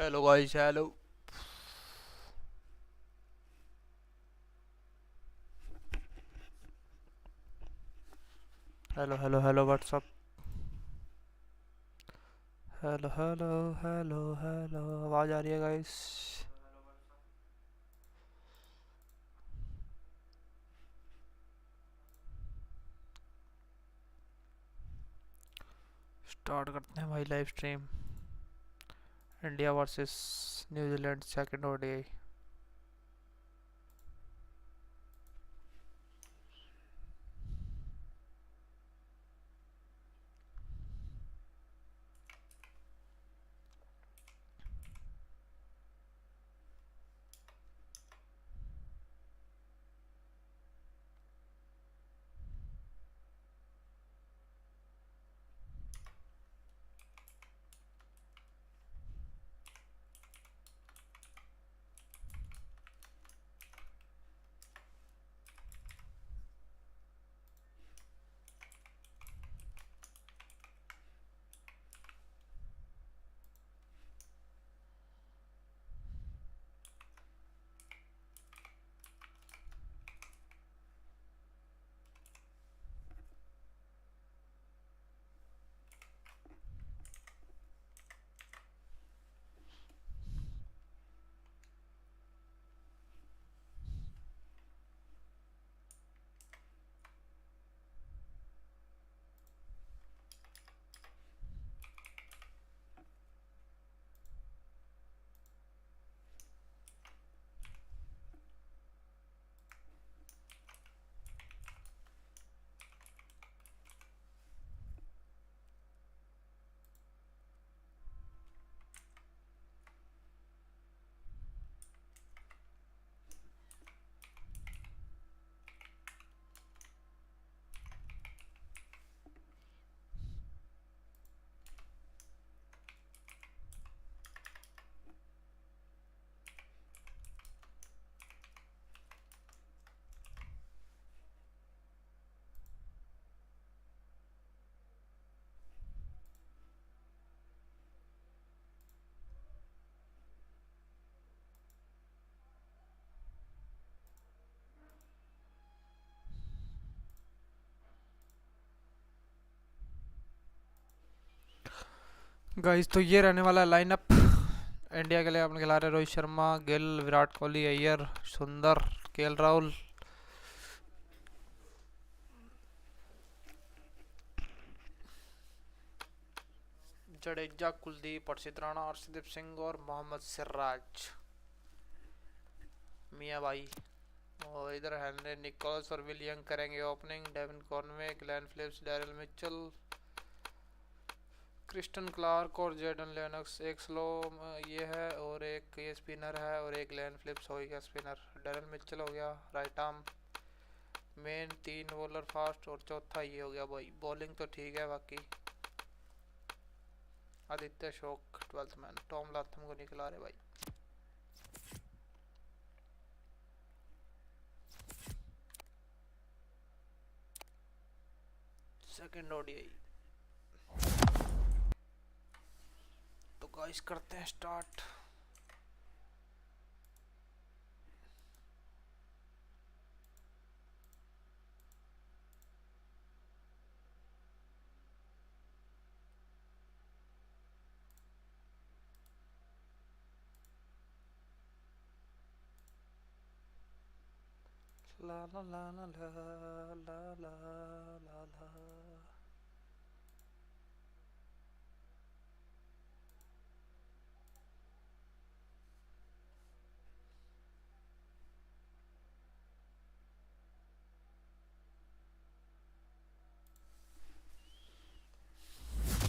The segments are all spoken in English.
Hello guys, hello. Hello, what's up? Hello. आवाज आ रही है guys? स्टार्ट करते हैं भाई live stream. India versus New Zealand second ODI. Guys तो ये रहने वाला है लाइनअप। इंडिया के लिए आपने खिला रहे रोहित शर्मा, गिल, विराट कोहली, अय्यर, सुंदर, केएल राहुल, जडेजा, कुलदीप, हर्षित राणा, अर्शदीप सिंह और मोहम्मद सिराज, मियां भाई। और इधर हेनरी निकोल्स और विलियम करेंगे opening. Devon Conway, Glenn Phillips, Daryl Mitchell, Kristian Clarke और जेडन लेनक्स। एक स्लो ये है और एक ये स्पिनर है और एक ग्लेन फिलिप्स हो गया स्पिनर। डैरिल मिचेल हो गया right arm main. 3 bowler fast और चौथा ये हो गया भाई। बॉलिंग तो ठीक है बाकी। आदित्य शोक 12th मैन। टॉम लाथम को निकला रहे भाई। सेकंड ओडीआई तो गाइस करते हैं स्टार्ट। ला ला ला ला ला ला ला ला ला।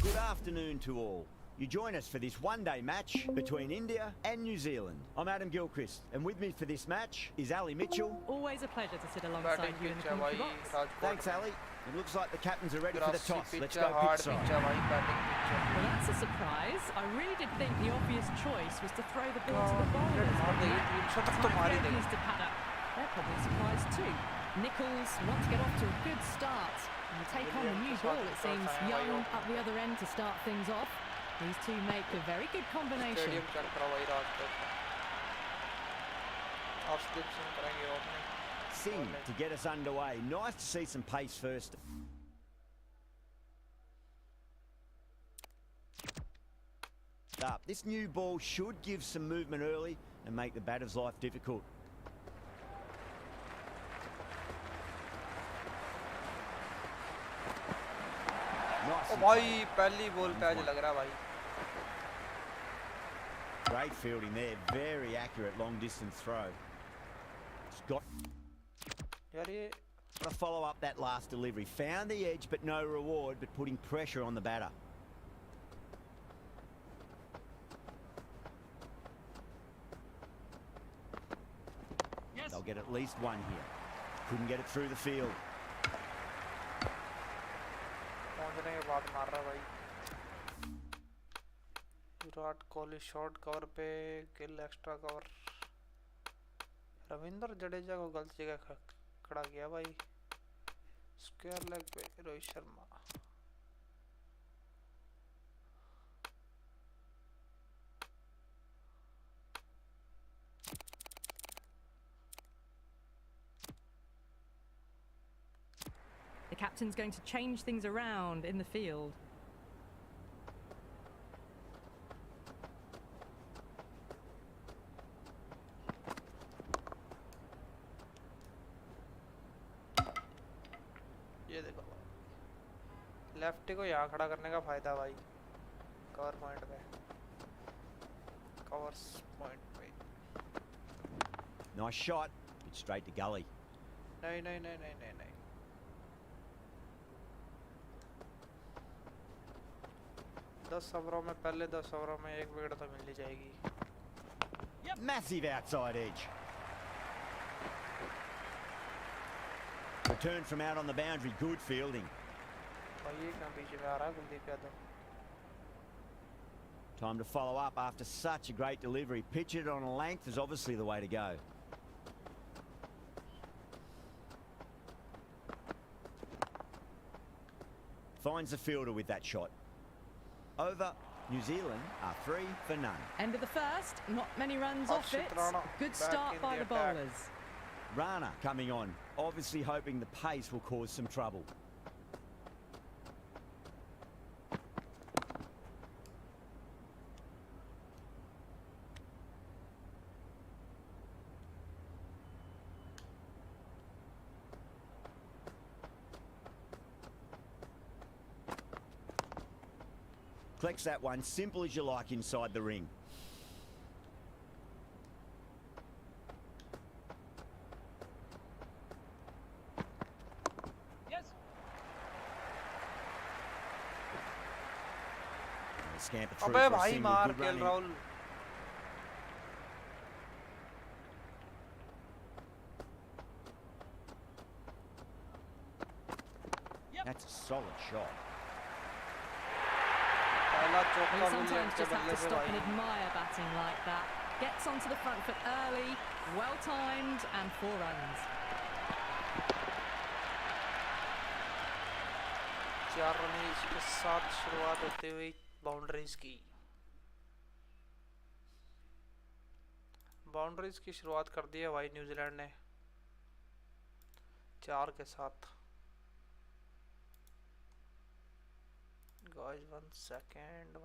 Good afternoon to all. You join us for this one-day match between India and New Zealand. I'm Adam Gilchrist, and with me for this match is Ali Mitchell. Always a pleasure to sit alongside you in the commentary box. Thanks, Ali. It looks like the captains are ready for the toss. Let's go hard pitch side. Well, that's a surprise. I really did think the obvious choice was to throw the ball to the bowlers. Mr. Paddock, they're probably surprised too. Nichols want to get off to a good start and take on the new ball. It seems Young up the other end to start things off. These two make a very good combination. Stadium check करा भाई राजकोट में और slip सिंग करेंगे opening Singh to get us underway. Nice to see some pace first. Up. This new ball should give some movement early and make the batter's life difficult. Nice. ओ भाई पहली ball पे आज लग रहा भाई Great fielding there. Very accurate long distance throw. It's got यार ये to follow up that last delivery. Found the edge but no reward, but putting pressure on the batter. They'll get at least one here. Couldn't get it through the field. पहुंचने के बाद मार रहा भाई Virat Kohli short cover पे Gill extra cover Ravindra Jadeja को गलत जगह खड़ा किया भाई स्क्वायर लेग पे Rohit Sharma The captain's going to change things around in the field. ये देखो लेफ्टी को यहाँ खड़ा करने का फायदा भाई कवर पॉइंट पे कवर्स पॉइंट पे Nice shot, but straight to gully. नहीं नहीं नहीं नहीं नहीं नहीं 10 ओवरों में पहले 10 ओवरों में एक विकेट तो मिल ही जाएगी Massive outside edge. Return from out on the boundary, good fielding. और ये कहाँ पीछे में आ रहा है Kuldeep Yadav Time to follow up after such a great delivery. Pitch it on a length is obviously the way to go. Finds the fielder with that shot. Over. New Zealand are 3 for none. End of the first, not many runs off Harshit it. Rana Good back start in by the the attack. bowlers. Rana coming on, obviously hoping the pace will cause some trouble. Collects that one, simple as you like inside the ring. Yes. Scamper through अबे for a भाई single, मार good के running. Rahul That's a solid shot. पहला Well, चौका you Williams sometimes के just have बल्ले to से stop and भाई admire batting like that. Gets onto the front foot early, well timed, and 4 runs. 4 run के साथ शुरुआत होते हुए बाउंड्रीज की शुरुआत कर दी है भाई न्यूजीलैंड ने 4 के साथ गाइस 1 सेकंड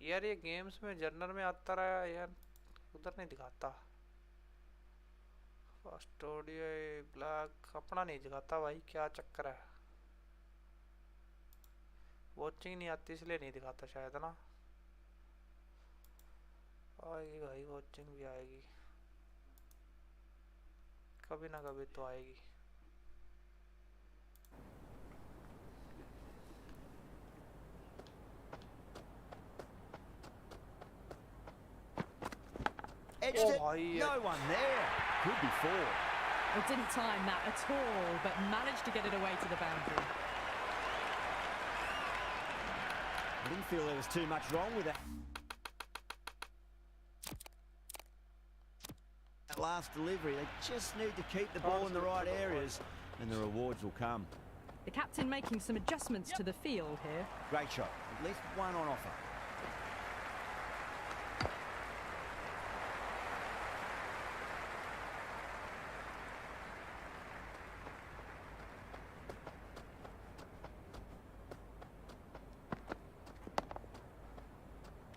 यार ये गेम्स में जर्नल में आता रहा यार उधर नहीं दिखाता फर्स्ट ओडीआई ब्लैक अपना नहीं दिखाता भाई क्या चक्कर है वॉचिंग नहीं आती इसलिए नहीं दिखाता शायद ना आएगी भाई वॉचिंग भी आएगी कभी ना कभी तो आएगी Edged Oh, it. bhai. No one there. Could be 4. Well, didn't time that at all, but managed to get it away to the boundary. I didn't feel there was too much wrong with that. That last delivery, they just need to keep the ball in the right areas and the rewards will come. The captain making some adjustments to the field here. Great shot. At least one on offer.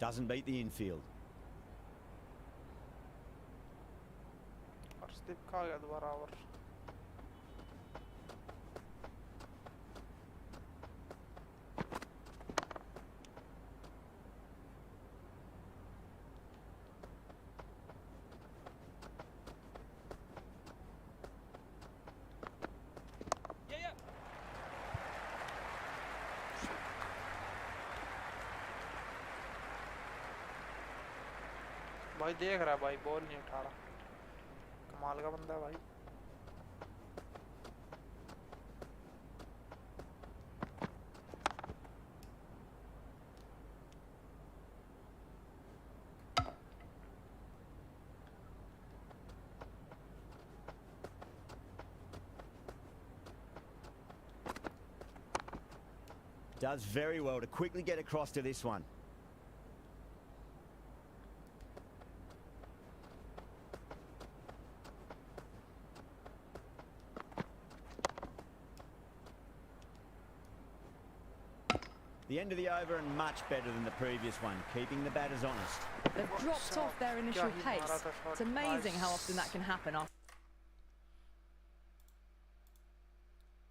Doesn't beat the infield. और slip खा गया दोबारा over. भाई देख रहा है भाई, ball नहीं उठा रहा. कमाल का बंदा है भाई. Does very well to quickly get across to this one. The end of the over and much better than the previous one, keeping the batters honest. They've dropped off their initial pace. It's amazing how often that can happen.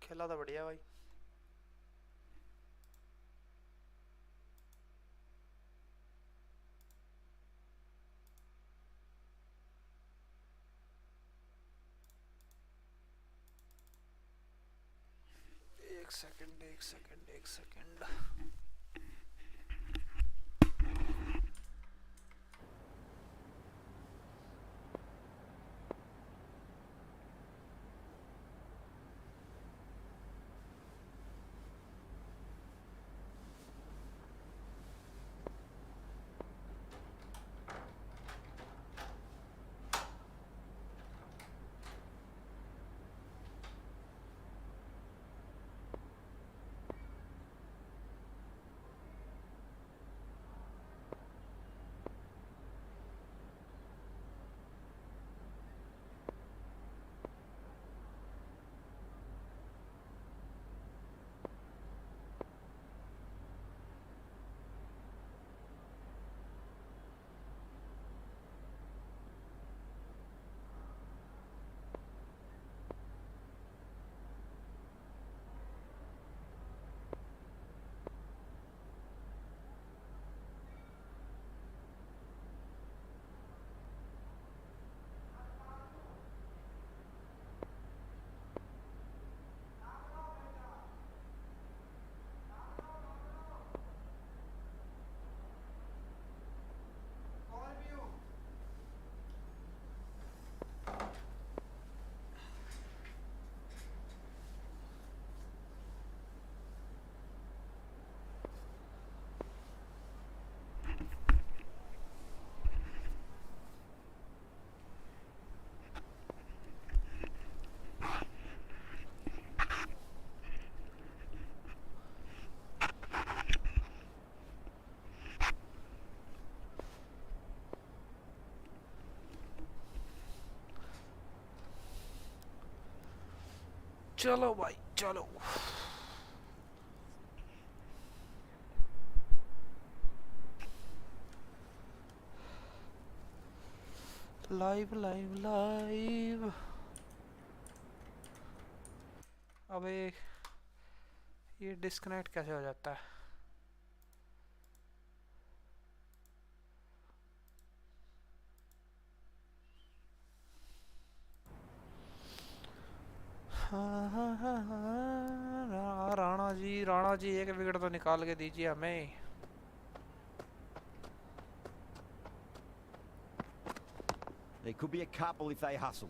खेला था बढ़िया भाई. एक second. चलो भाई चलो. Live. अबे ये डिस्कनेक्ट कैसे हो जाता है? राणा जी एक विकेट तो निकाल के दीजिए हमें. There could be a couple if they hustle.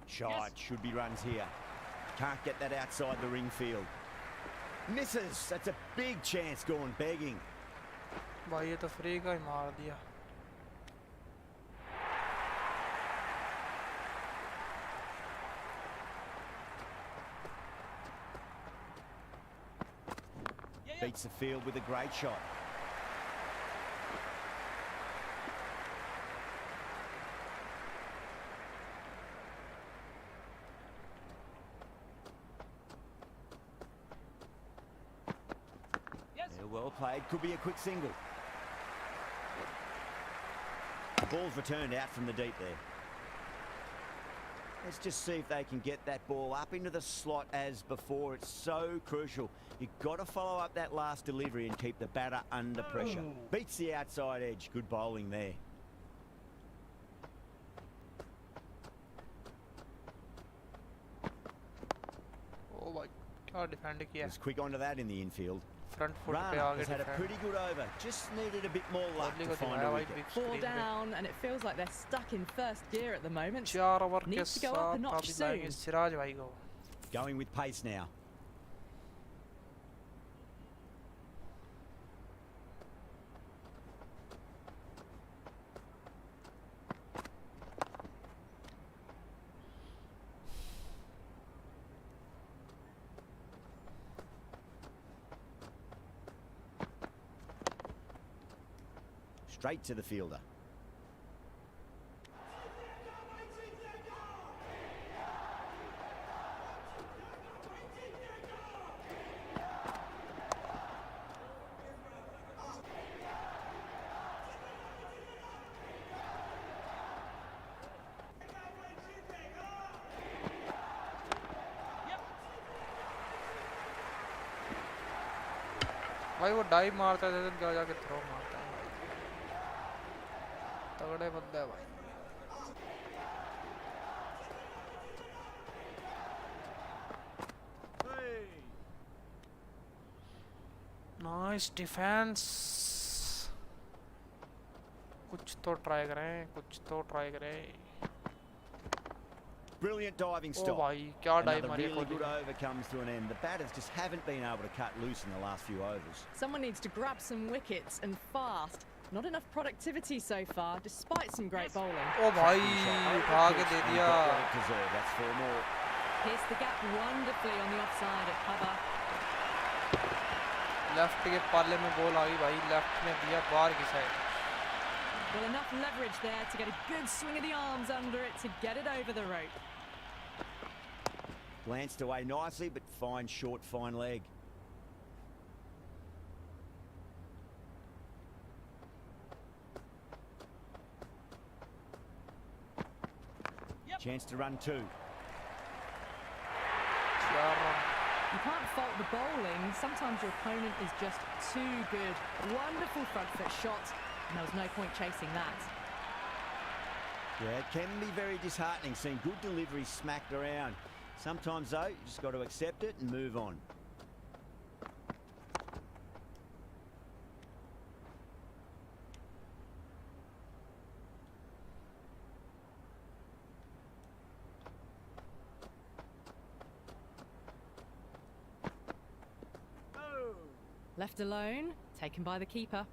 Shot, should be runs here. Can't get that outside the ring field. Misses. That's a big chance going begging. भाई ये तो फ्री का ही मार दिया। Beats the field with a great shot. Yeah, well played. Could be a quick single. The ball's returned out from the deep there. Let's just see if they can get that ball up into the slot as before. It's so crucial. You've got to follow up that last delivery and keep the batter under pressure. Beats the outside edge. Good bowling there. Oh भाई क्या defend किया। Was quick onto that in the infield. Front foot पे Rana आगे has had a pretty good over. Just needed a bit more luck Kohli to को find दिखाया a भाई wicket. Big 4 screen पे। down, and it feels like they're stuck in first gear at the moment. 4 over के Needs to go up a साथ notch अभी लाएंगे soon. Siraj भाई को। Going with pace now. Straight to the fielder. भाई वो dive मारता है तो क्या जाके थ्रो मारता है भाई। तगड़े बंदे है भाई। Nice defence. कुछ तो ट्राई करें, कुछ तो ट्राई करें। Brilliant diving ओ stop. भाई क्या डाइव Another मारी really कोहली good ने। over comes to an end. The batters just haven't been able to cut loose in the last few overs. Someone needs to grab some wickets and fast. Not enough productivity so far, despite some great bowling. ओ भाई उठा के दे And दिया। got what it deserved. That's 4 more. Pierced the gap wonderfully on the offside at cover. Left के पाले में ball आ गई भाई। Left में दिया बाहर की side. Well, enough leverage there to get a good swing of the arms under it to get it over the rope. Glanced away nicely, but fine short, fine leg. Chance to run 2. You can't fault the bowling. Sometimes your opponent is just too good. Wonderful front foot shot, and there was no point chasing that. Yeah, it can be very disheartening seeing good delivery smacked around. Sometimes though, you just got to accept it and move on. Left alone, taken by the keeper.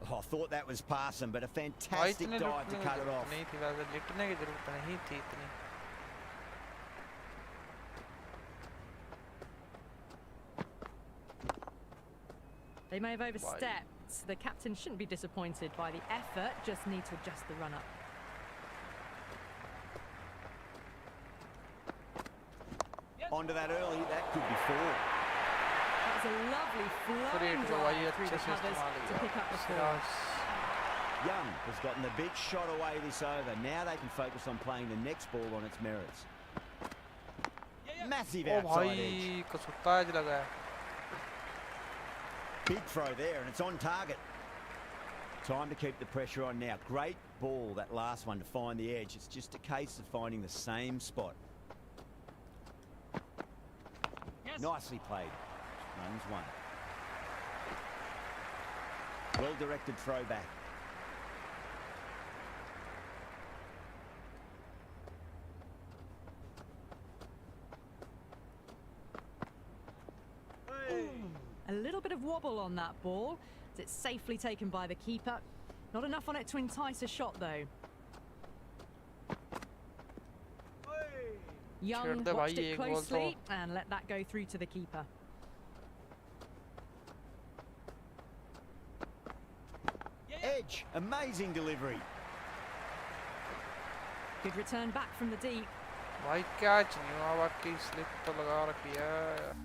Oh, I thought that was passing, but a भाई fantastic इतने dive to लुटने की cut it जरूरत off. नहीं थी। वैसे लिटने की जरूरत नहीं थी इतनी। They may have overstepped. The captain shouldn't be disappointed by the effort, just need to adjust the run-up. Onto that early, that could be 4. That was a lovely flowing free को भाई drive through अच्छे the से covers इस्तेमाल to pick up the किया। ball. Siraj Young has gotten the big shot away this over. Now they can focus on playing the next ball on its merits. Massive oh outside भाई edge. कसुत्ता edge लगा है। Big throw there, and it's on target. Time to keep the pressure on now. Great ball, that last one, to find the edge. It's just a case of finding the same spot. Nicely played. Runs 1. Well-directed throw back. little bit of wobble on that ball. It's safely taken by the keeper. Not enough on it to entice a shot though. Young watched it closely and let that go through to the keeper. Edge, amazing delivery. Good return back from the deep. भाई catch नहीं हुआ, बाकी slip तो लगा रखी है.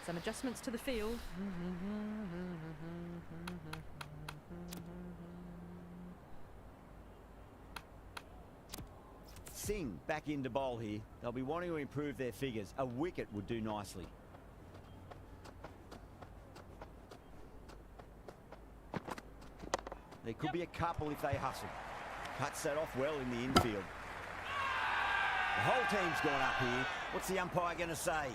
Some adjustments to the field. Singh back into bowl here. They'll be wanting to improve their figures. A wicket would do nicely. There could be a couple if they hustle. Cuts that off well in the infield. The whole team's gone up here. What's the umpire going to say?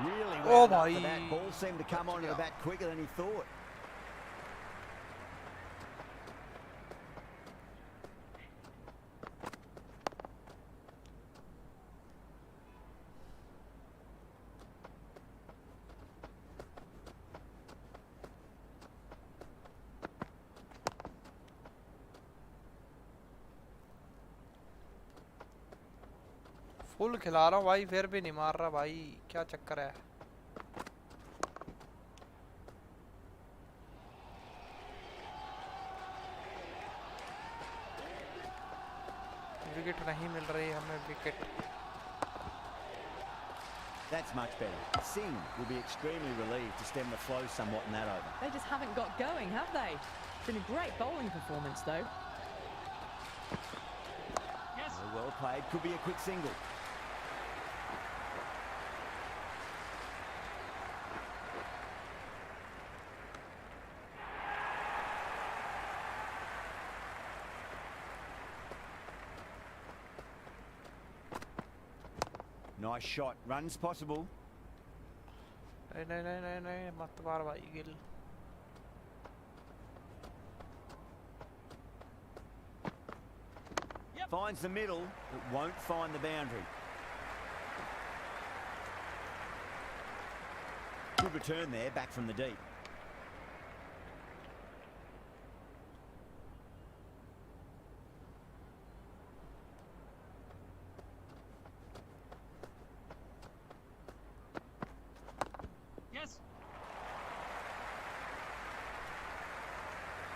Really well for that. Ball seemed to come onto the bat quicker than he thought. Full खिला रहा हूँ भाई, फिर भी नहीं मार रहा भाई, क्या चक्कर है? विकेट नहीं मिल रही हमें, wicket. That's much better. Singh will be extremely relieved to stem the flow somewhat in that over. They just haven't got going, have they? It's been a great bowling performance though. Yes. Well played. Could be a quick single. Nice shot. Runs possible. नहीं मत मार भाई Gill. Finds the middle, but won't find the boundary. Good return there, back from the deep.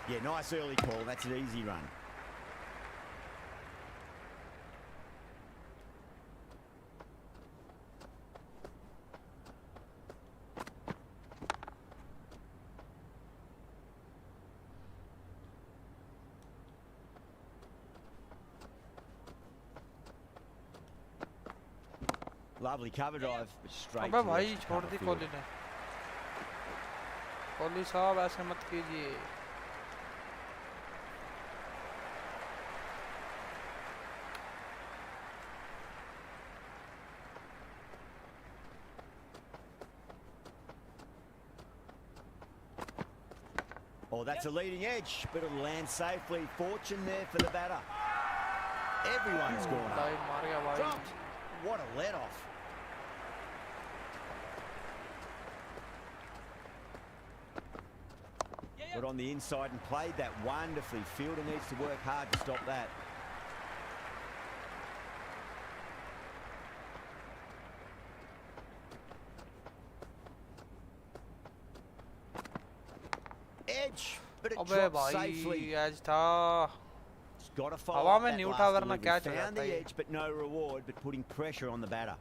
Yeah, nice early call. That's an easy run. Lovely cover drive, but straight. अबे भाई छोड़ दी कोहली ने. कोहली साहब ऐसे मत कीजिए. Oh, that's a leading edge, but it'll land safely. Fortune there for the batter. Everyone's gone up. Dropped. What a let-off. Got on the inside and played that wonderfully. Fielder needs to work hard to stop that. Edge, but it dropped safely. Edge था. It's got to follow up that last delivery. Found the edge, but no reward, but putting pressure on the batter.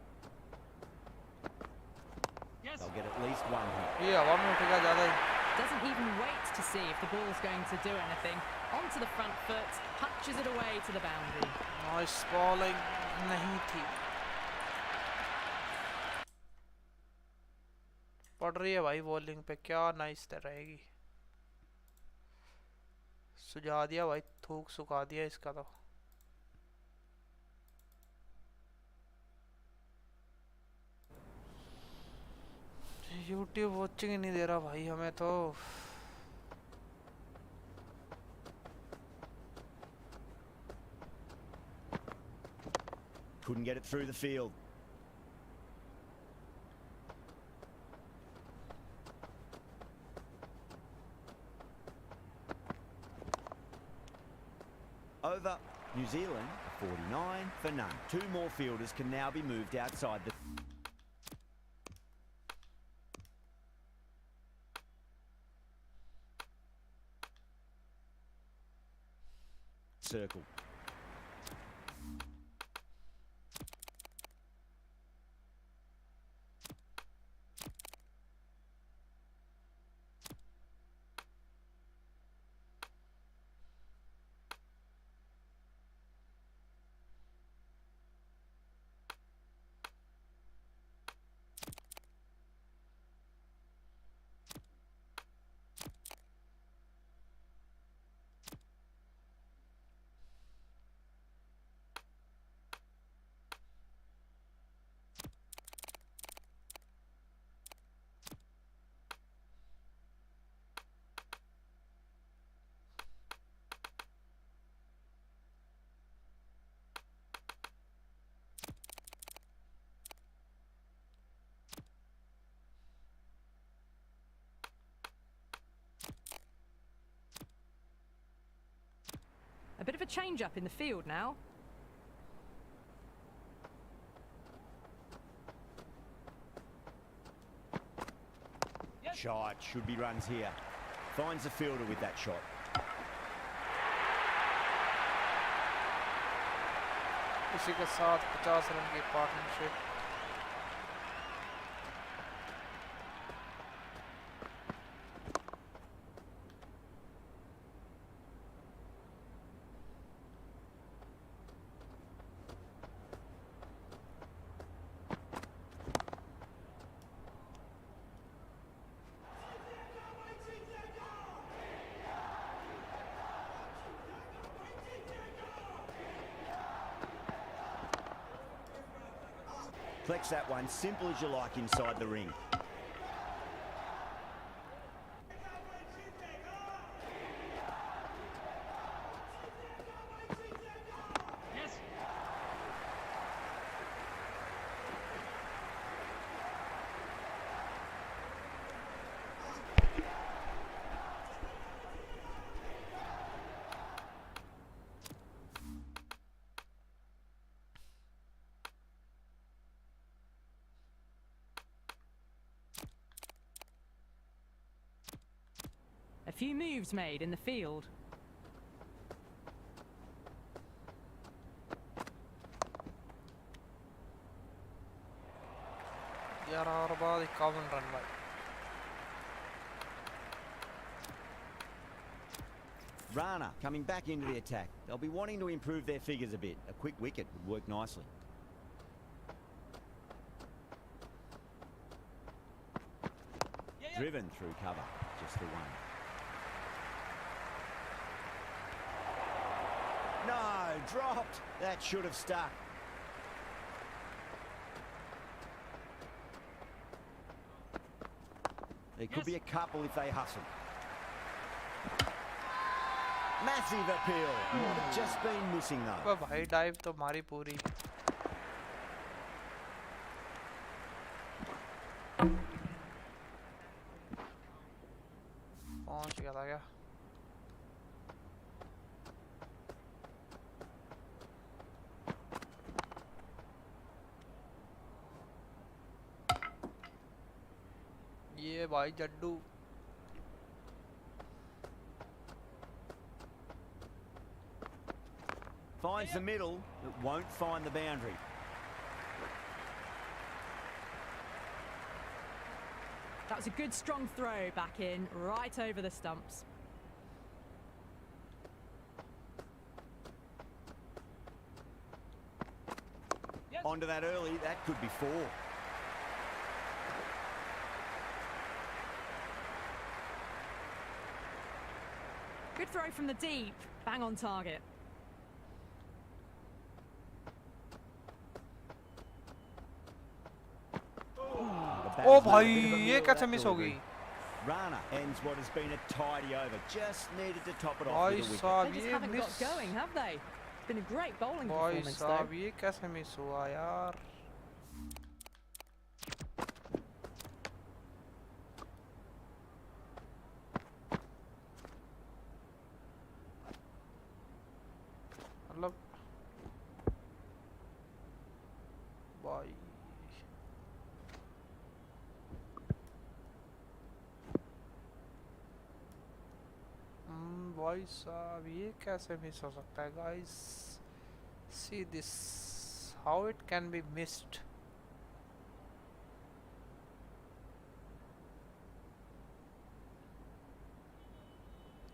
Yes. They'll get at least one hit. ये हवा में उठेगा ज़्यादा ही. Doesn't even wait to see if the ball's going to do anything. Onto the front foot, punches it away to the boundary. Nice bowling नहीं थी. पड़ रही है भाई बॉलिंग पे, क्या नाइस रहेगी. सुझा दिया भाई, थूक सुखा दिया इसका तो. YouTube वॉचिंग ही नहीं दे रहा भाई हमें तो। Couldn't get it through the field. Over New Zealand, 49 for none. Two more fielders can now be moved outside the circle. A bit of a change up in the field now. Shot, should be runs here. Finds the fielder with that shot. इसी के साथ 50 run की partnership. Flex that one, simple as you like inside the ring. A few moves made in the field. यार और बाद 51 run भाई। Rana coming back into the attack. They'll be wanting to improve their figures a bit. A quick wicket would work nicely. Driven through cover, just the one. No, dropped. That should have stuck. There could be a couple if they hustle. Massive appeal. Might have just been missing though. भाई dive तो मारी पूरी। पहुंच गया था क्या? ये भाई Jaddu. Finds the middle, but won't find the boundary. That was a good strong throw back in, right over the stumps. Onto that early, that could be four. Good throw from the deep, bang on target. The oh batter's made a भाई bit of a ये meal of कैसे that miss हो delivery. गई? Rana ends what has been a tidy over. Just needed to top it off भाई with a wicket. साहब They just ये haven't got miss, going, have they? It's been a great bowling भाई performance though. साहब ये कैसे miss हुआ यार? मतलब भाई भाई साहब ये कैसे मिस हो सकता है guys? See this, how it can be missed?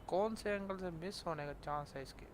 कौन से एंगल से मिस होने का चांस है इसके?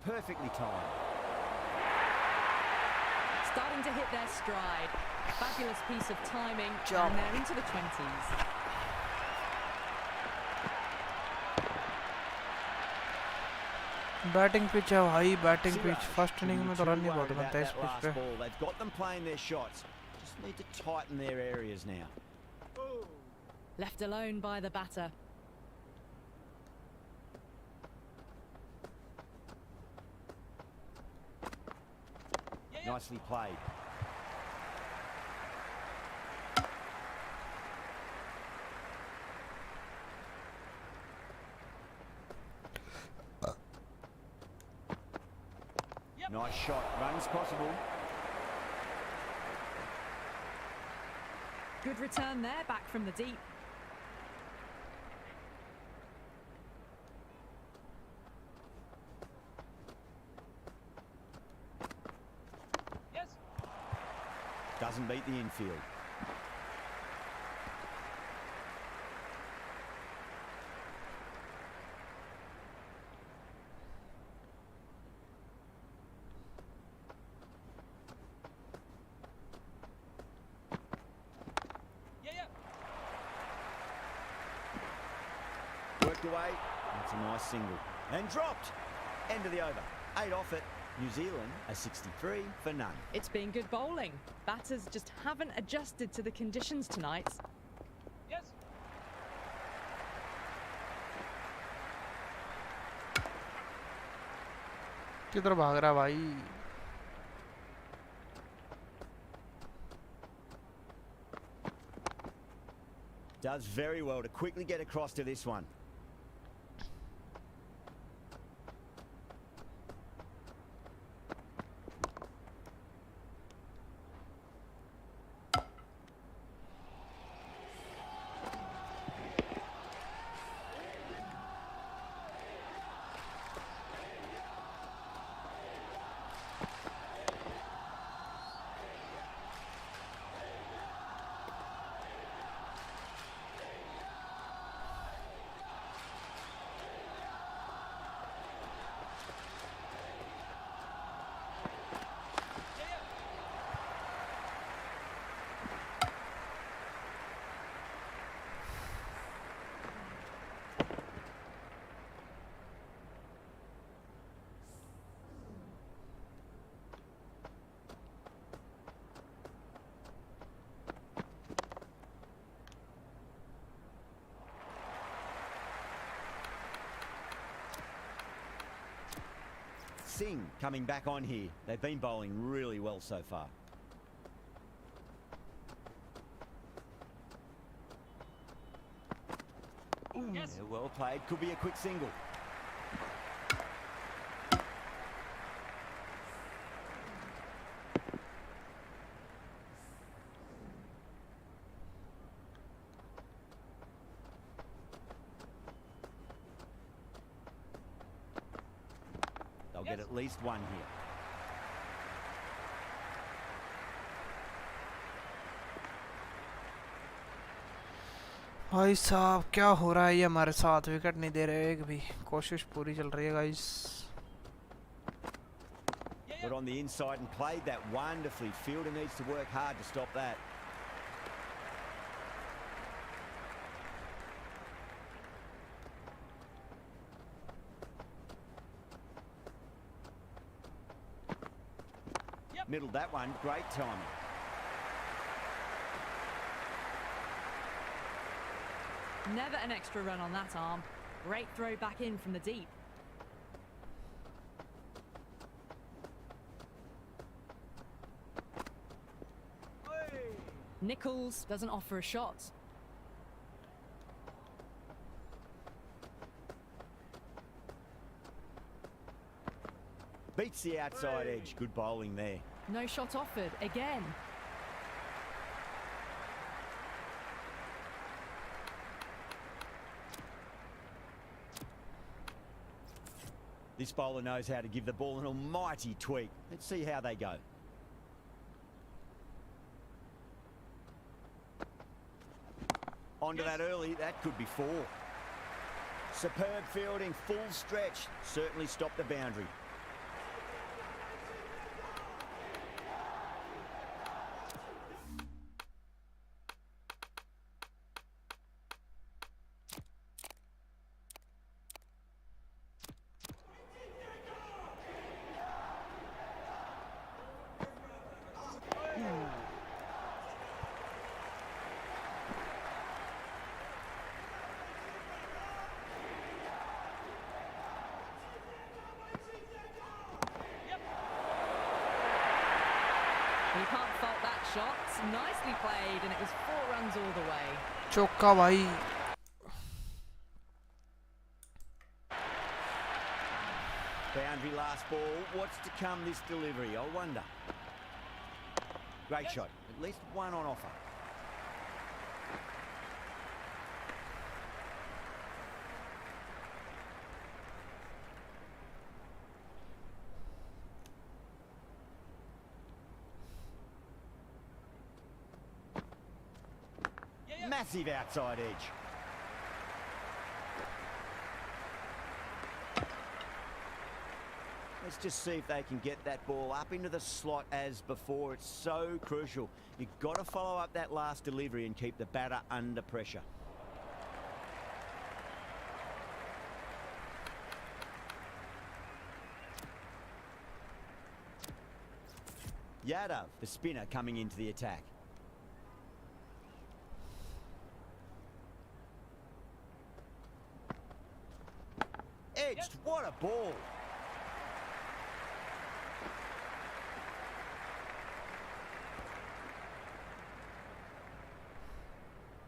Perfectly timed. Starting to hit their stride. Fabulous piece of timing, Jump. and they're into the 20s. Batting pitch है भाई, batting pitch. Siraj first inning में तो shouldn't be रन too नहीं बहुत worried बनता है about इस that पिच last पे। ball. They've got them playing their shots. Just need to tighten their areas now. Left alone by the batter. Nicely played. Nice shot. Runs possible. Good return there, back from the deep. Doesn't beat the infield. Worked away. That's a nice single. And dropped. End of the over. 8 off it. New Zealand a 63 for none. It's been good bowling. Batters just haven't adjusted to the conditions tonight. किधर भाग रहा भाई? Does very well to quickly get across to this one. Singh coming back on here. They've been bowling really well so far. Yeah, well played. Could be a quick single. They'll get at least one here. भाई साहब क्या हो रहा है ये हमारे साथ wicket नहीं दे रहे एक भी कोशिश पूरी चल रही है guys Got on the inside and played that wonderfully. Fielder needs to work hard to stop that. Middled that one, great timing. Never an extra run on that arm. Great throw back in from the deep. Nichols doesn't offer a shot. Beats the outside edge. Good bowling there. No shot offered again. This bowler knows how to give the ball an almighty tweak. Let's see how they go. Onto that early, that could be four. Superb fielding, full stretch. Certainly stopped the boundary. You can't fault that shot. Nicely played, and it was 4 runs all the way. चौका भाई Boundary last ball. What's to come this delivery, I wonder. Great shot. At least one on offer. Massive outside edge. Let's just see if they can get that ball up into the slot as before. It's so crucial. You've got to follow up that last delivery and keep the batter under pressure. Yadav, the spinner, coming into the attack. Edged, what a ball!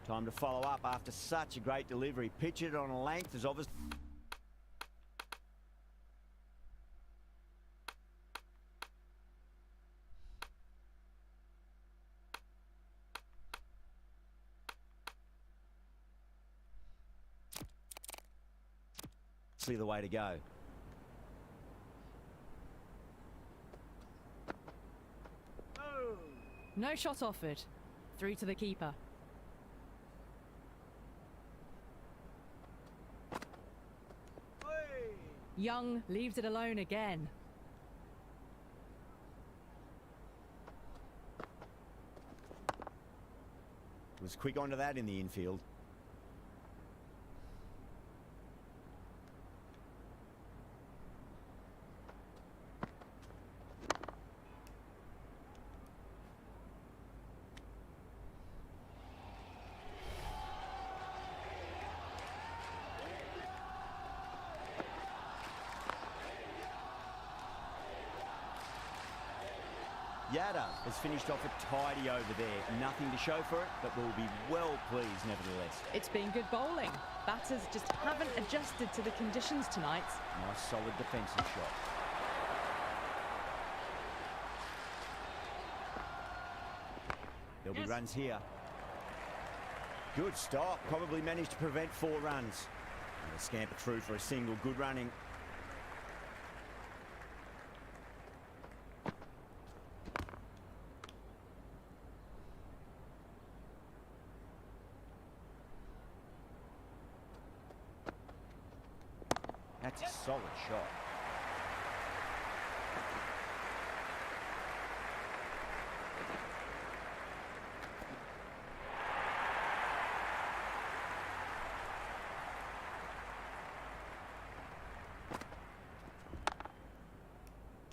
Time to follow up after such a great delivery. Pitch it on a length is obvious. The way to go. No shot offered. Through to the keeper. Young leaves it alone again. Was quick onto that in the infield. Yadav has finished off a tidy over there. Nothing to show for it, but we'll be well pleased nevertheless. It's been good bowling. Batters just haven't adjusted to the conditions tonight. Nice solid defensive shot. There'll be runs here. Good stop. Probably managed to prevent 4 runs. And a scamper through for a single. Good running. That's a solid shot.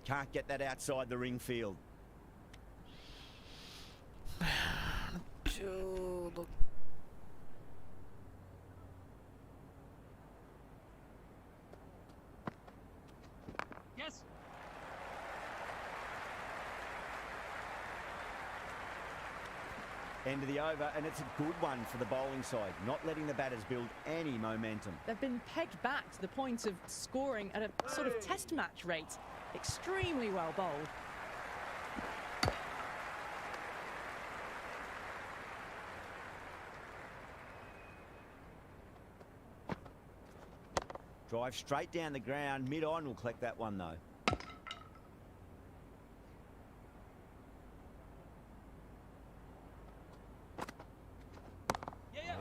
Can't get that outside the ring field. Yes. End of the over, and it's a good one for the bowling side, not letting the batters build any momentum. They've been pegged back to the point of scoring at a sort of test match rate. Extremely well bowled. Drive straight down the ground. Mid-on will collect that one, though.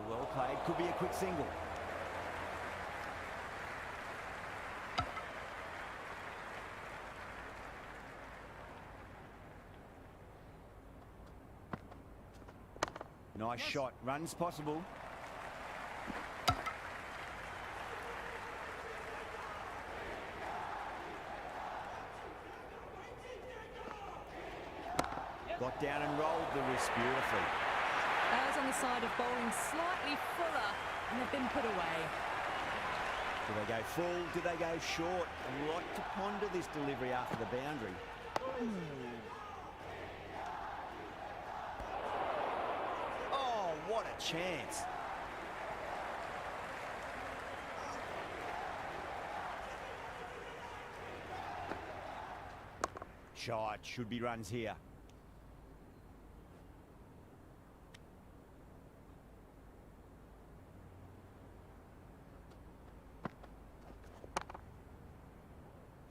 Well played. Could be a quick single. Nice shot. Runs possible. Got down and rolled the wrist beautifully. Bears on the side of bowling slightly fuller, and they've been put away. Do they go full? Do they go short? A lot to ponder this delivery after the boundary. Oh, what a chance. Shot. Should be runs here.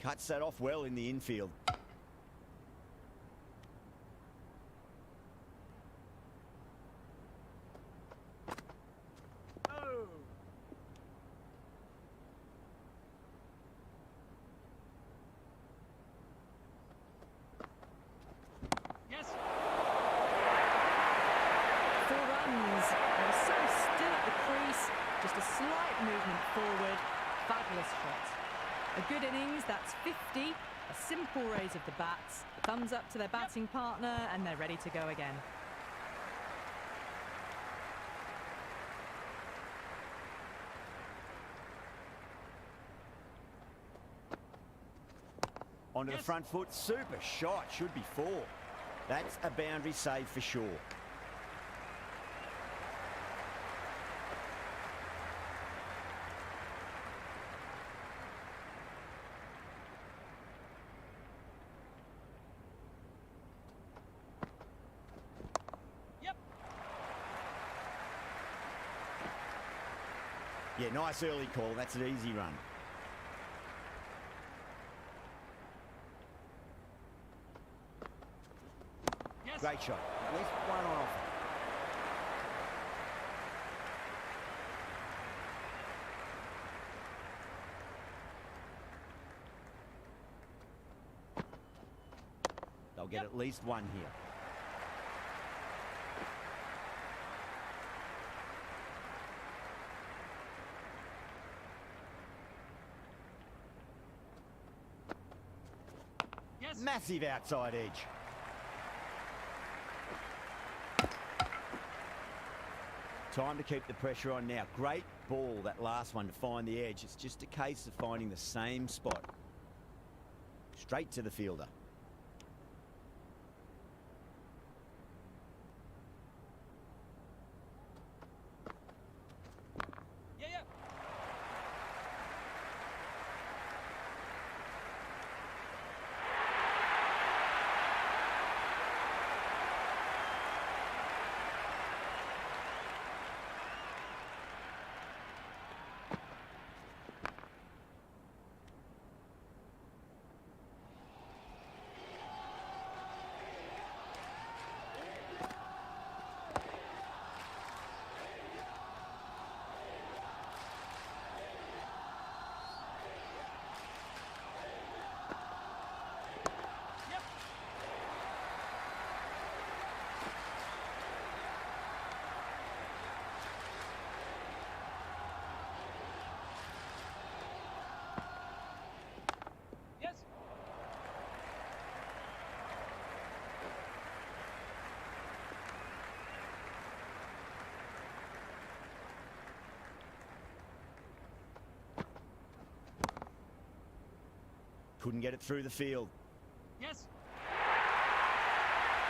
Cuts that off well in the infield. Yes. 4 runs. They were so still at the crease. Just a slight movement forward. Fabulous shot. A good innings, that's 50. A simple raise of the bats. Thumbs up to their batting partner, and they're ready to go again. Onto the front foot. Super shot. Should be 4. That's a boundary save for sure. Yeah, nice early call. That's an easy run. Yes. Great shot. At least one on offer. They'll get at least one here. Massive outside edge. Time to keep the pressure on now. Great ball, that last one, to find the edge. It's just a case of finding the same spot. Straight to the fielder. Couldn't get it through the field. Yes.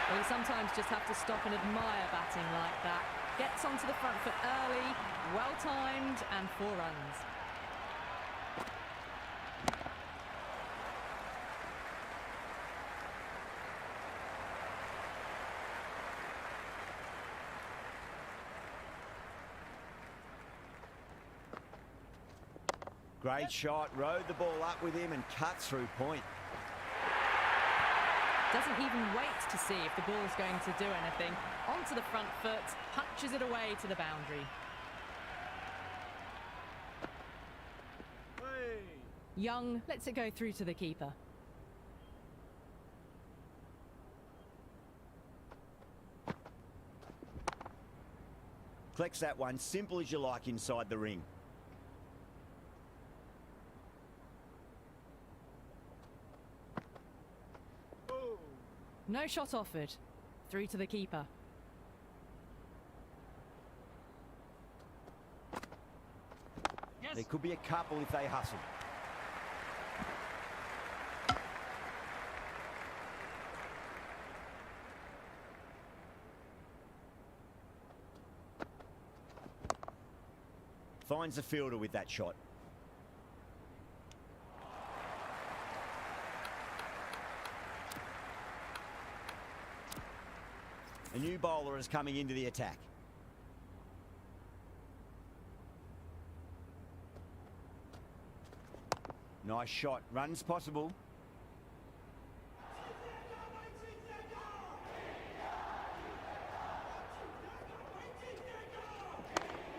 Well, you sometimes just have to stop and admire batting like that. Gets onto the front foot early, well timed, and 4 runs. Great shot, rode the ball up with him and cut through point. Doesn't even wait to see if the ball's going to do anything. Onto the front foot, punches it away to the boundary. Hey. Young lets it go through to the keeper. Collects that one, simple as you like inside the ring. No shot offered. Through to the keeper. Yes. There could be a couple if they hustle. Finds the fielder with that shot. A new bowler is coming into the attack. Nice shot. Runs possible.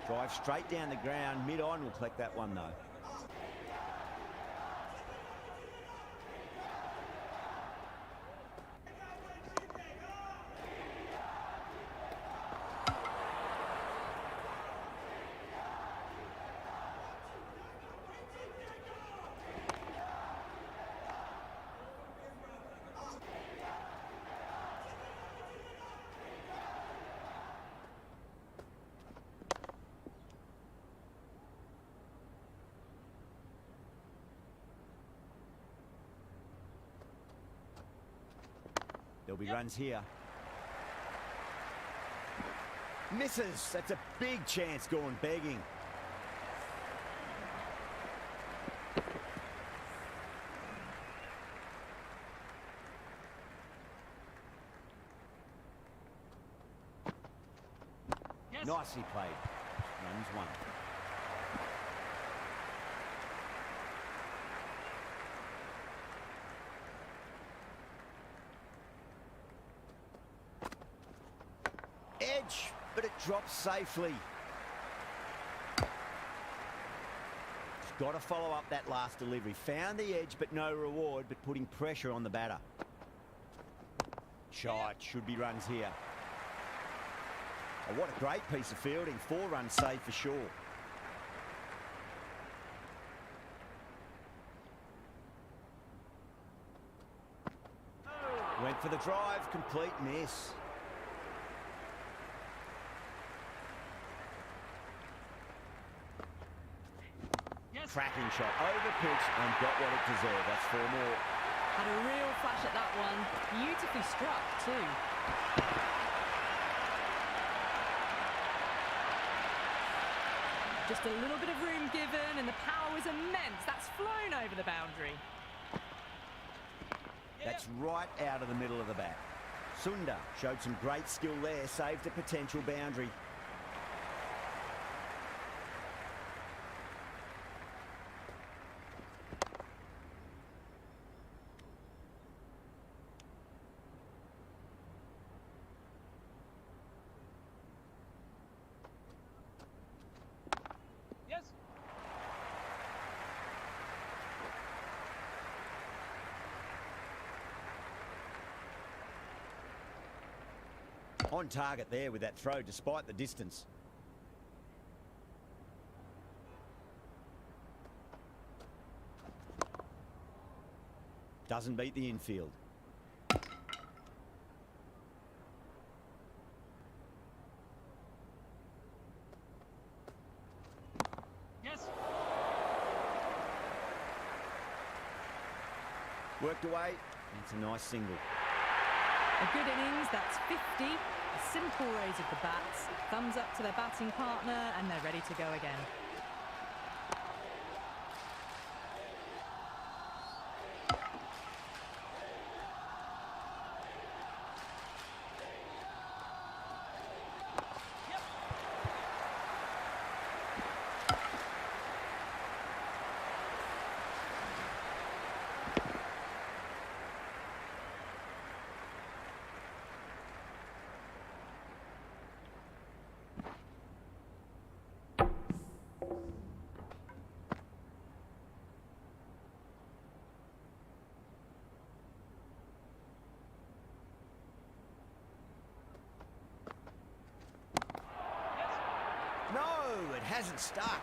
Drive straight down the ground. Mid-on will collect that one though. There'll be runs here. Misses. That's a big chance going begging. Yes. Nicely played. Runs one. Edge, but it drops safely. He's got to follow up that last delivery. Found the edge, but no reward, but putting pressure on the batter. Shot, should be runs here. Oh, what a great piece of fielding. 4 runs saved for sure. Went for the drive, complete miss. Cracking shot, over pitch and got what it deserved. That's 4 more. Had a real flash at that one. Beautifully struck too. Just a little bit of room given and the power was immense. That's flown over the boundary. That's right out of the middle of the bat. Sundar showed some great skill there, saved a potential boundary. Yes. On target there with that throw, despite the distance. Doesn't beat the infield. Yes. Worked away. It's a nice single. A good innings, that's 50. A simple raise of the bats, thumbs up to their batting partner, and they're ready to go again. No, it hasn't stuck.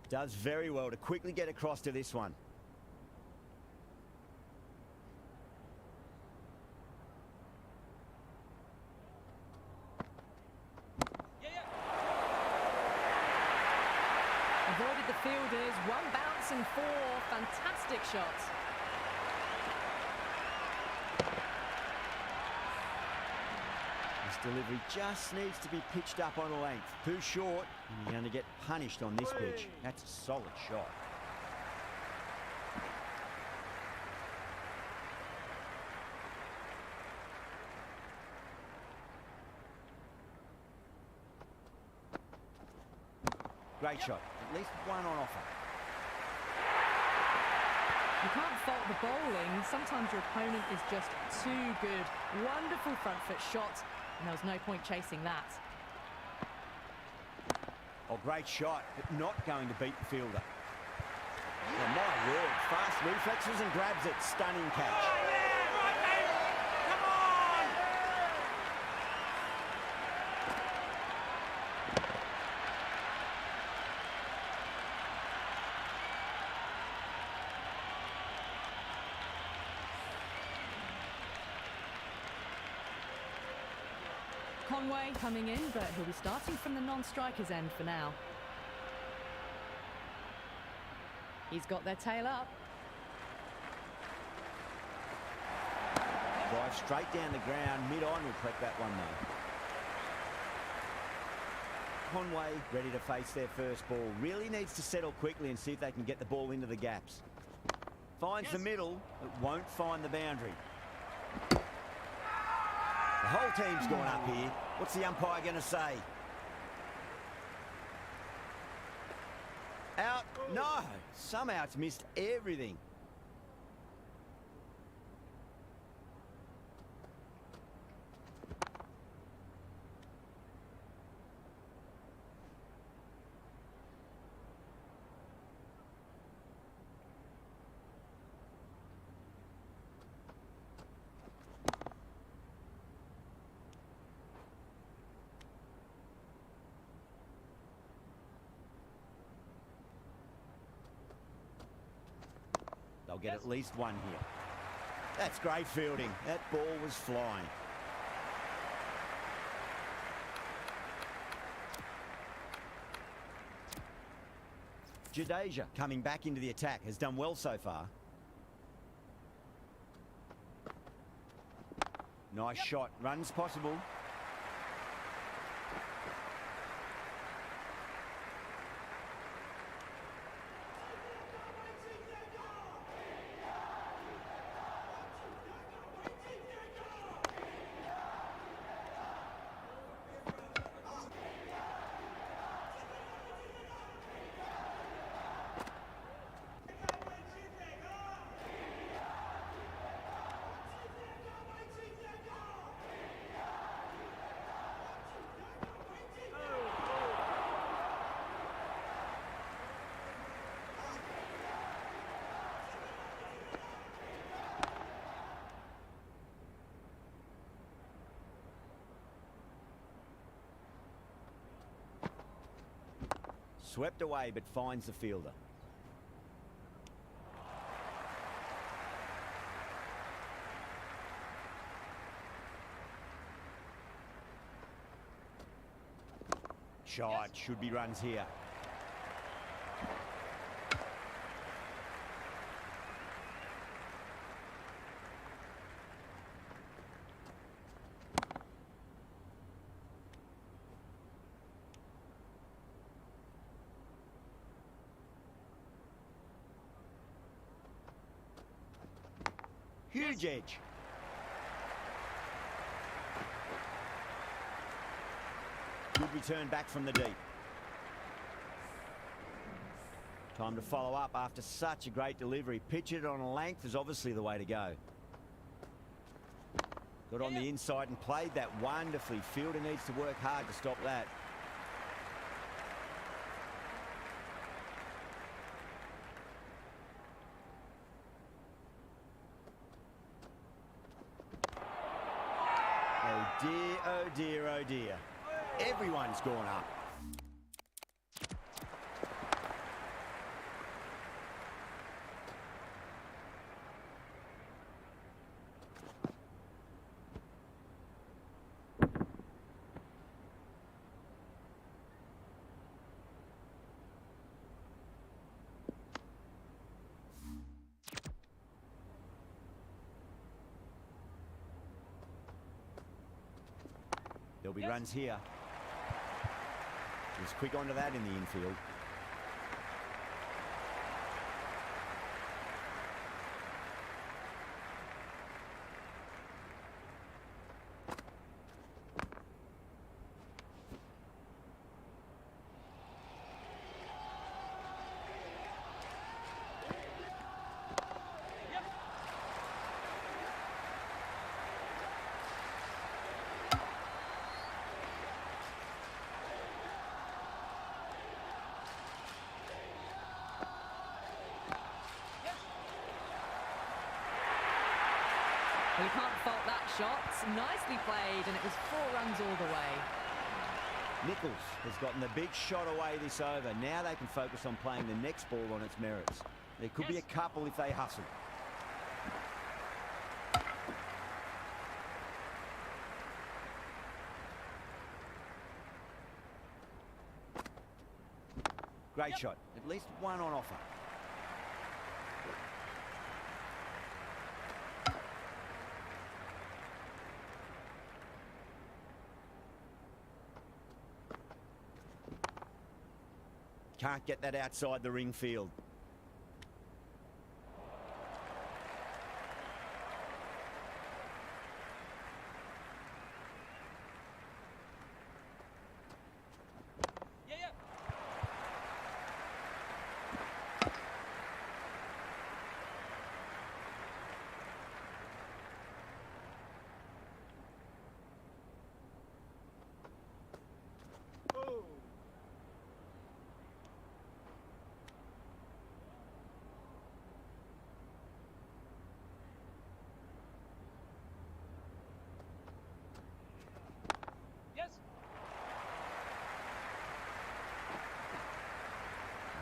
Does very well to quickly get across to this one. Avoided the fielders, one bounce and four. Fantastic shots. This delivery just needs to be pitched up on a length. Too short, and you're going to get punished on this pitch. That's a solid shot. Great shot. At least one on offer. You can't fault the bowling. Sometimes your opponent is just too good. Wonderful front foot shot, and there was no point chasing that. Oh, great shot, but not going to beat the fielder. Oh, my word, fast reflexes and grabs it. Stunning catch. Conway coming in, but he'll be starting from the non-striker's end for now. He's got their tail up. Drive straight down the ground, mid-on will collect that one though. Conway ready to face their first ball. Really needs to settle quickly and see if they can get the ball into the gaps. Finds the middle, but won't find the boundary. The whole team's gone up here. What's the umpire going to say? Out? No! Somehow it's missed everything. They'll get at least one here. That's great fielding. That ball was flying. Jadeja coming back into the attack has done well so far. Nice shot. Runs possible. Swept away, but finds the fielder. Shot, should be runs here. Huge edge. Good return back from the deep. Time to follow up after such a great delivery. Pitch it on a length is obviously the way to go. Got on the inside and played that wonderfully. Fielder needs to work hard to stop that. Oh dear, oh dear, oh dear. Everyone's gone up. There'll be runs here. He's quick onto that in the infield. Well, you can't fault that shot. Nicely played, and it was 4 runs all the way. Nichols has gotten the big shot away this over. Now they can focus on playing the next ball on its merits. There could be a couple if they hustle. Great shot. At least one on offer. Can't get that outside the ring field.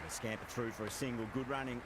Scamper through for a single. Good running.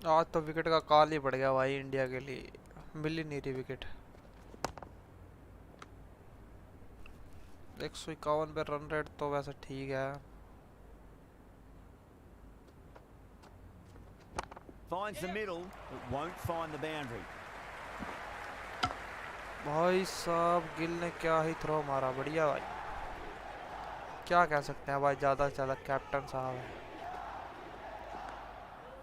आज तो wicket का काल ही पड़ गया भाई India के लिए, मिल ही नहीं रही विकेट। 151 पे रन रेट तो वैसे ठीक है। Finds the middle, but won't find the boundary. भाई साहब गिल ने क्या ही थ्रो मारा, बढ़िया भाई। क्या कह सकते हैं भाई, ज्यादा से ज्यादा कैप्टन साहब है।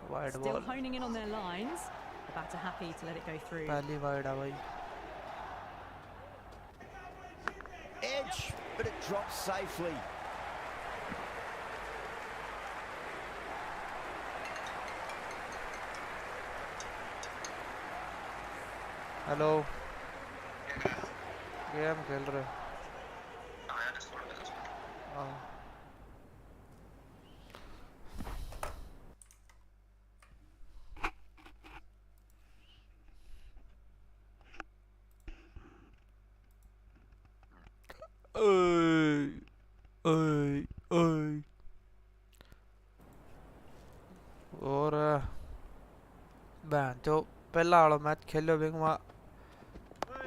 Wide Still ball, honing in on their lines. The batter happy to let it go through. पहली वाइड है भाई। Edge, but it drops safely. Hello, game खेल रहे? हाँ। ओए ओए ओए, और बहन जो पहला वाला मैच खेलो बिंग में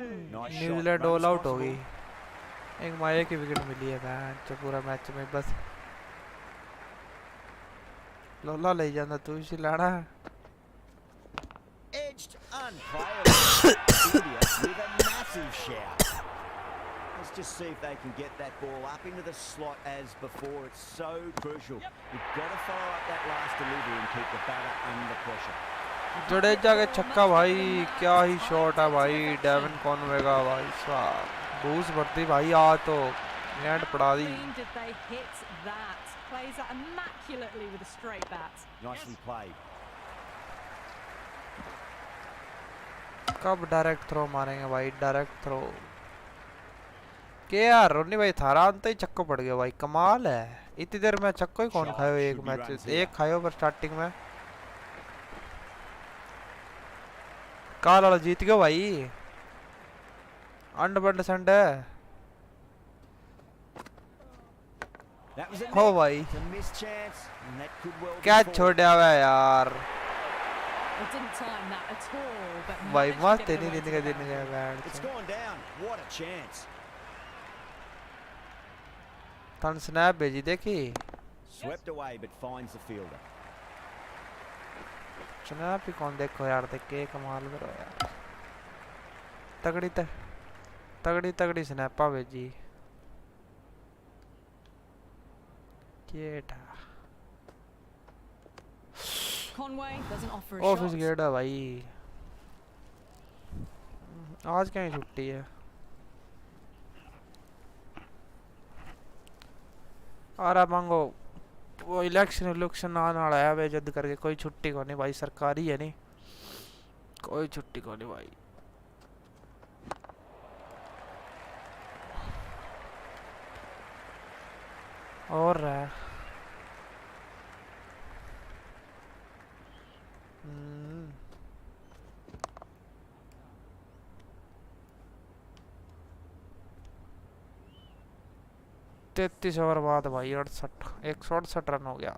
Nice shot. New Zealand Runs all out हो possible. गई। एक माये की विकेट मिली है बहन जो पूरा मैच में, बस लोला ले जाना तू इसी लाड़ा है। Edged unplayable. India with a massive shout. Let's just see if they can get that ball up into the slot as before. It's so crucial. You've got to follow up that last delivery and keep the batter under pressure. Jadeja के छक्का भाई, क्या ही shot है भाई Devon Conway का भाई साहब, bush भरती भाई आज तो नेट पड़ा दी। Clean did they hit that. Plays that immaculately with a straight bat. Nicely played. कब डायरेक्ट थ्रो मारेंगे भाई, डायरेक्ट थ्रो के यार। रोनी भाई थारा अंत ही चक्को पड़ गया भाई, कमाल है। इतनी देर में चक्को ही कौन खायो, एक मैच एक खायो पर स्टार्टिंग में। काल वाला जीत गयो भाई, अंडर संड है। That was a हो nick. भाई It's a missed chance, and that could well be क्या four. छोड़ा हुआ है यार They didn't time that at all, but भाई, managed to मस्त get है it नहीं away to देने the का boundary. बैंड It's gone down. What a chance. तन स्नैप भेजी देखी, Swept away, but finds the fielder. Snap ही कौन देखो यार, देख के कमाल करो यार। तगड़ी तगड़ी तगड़ी स्नैपा भेजी केटा। Conway doesn't offer a ऑफिस shot. गेट है भाई, आज क्या ही छुट्टी है। आरा मांगो वो इलेक्शन आने वाला है वे जद करके, कोई छुट्टी को नहीं भाई, सरकारी है नहीं, कोई छुट्टी को नहीं भाई। और है 33 ओवर बाद भाई 168 रन हो गया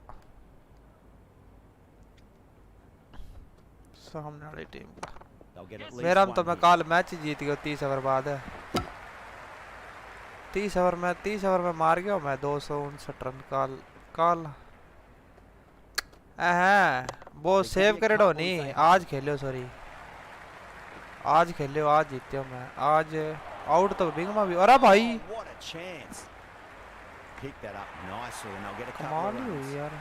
सामने वाली टीम का। They'll get at least मेरा one तो मैं hit. काल मैच जीत गया 30 ओवर बाद है। 30 ओवर में मार गया मैं 259 रन काल वो सेव करे डो नहीं, आज खेलो सॉरी आज खेलो, आज जीते हो मैं आज। आउट तो बिंग में भी, अरे भाई Oh, what a chance. Pick that up nicely and they'll get a couple कमाल of ही runs. हुई यार।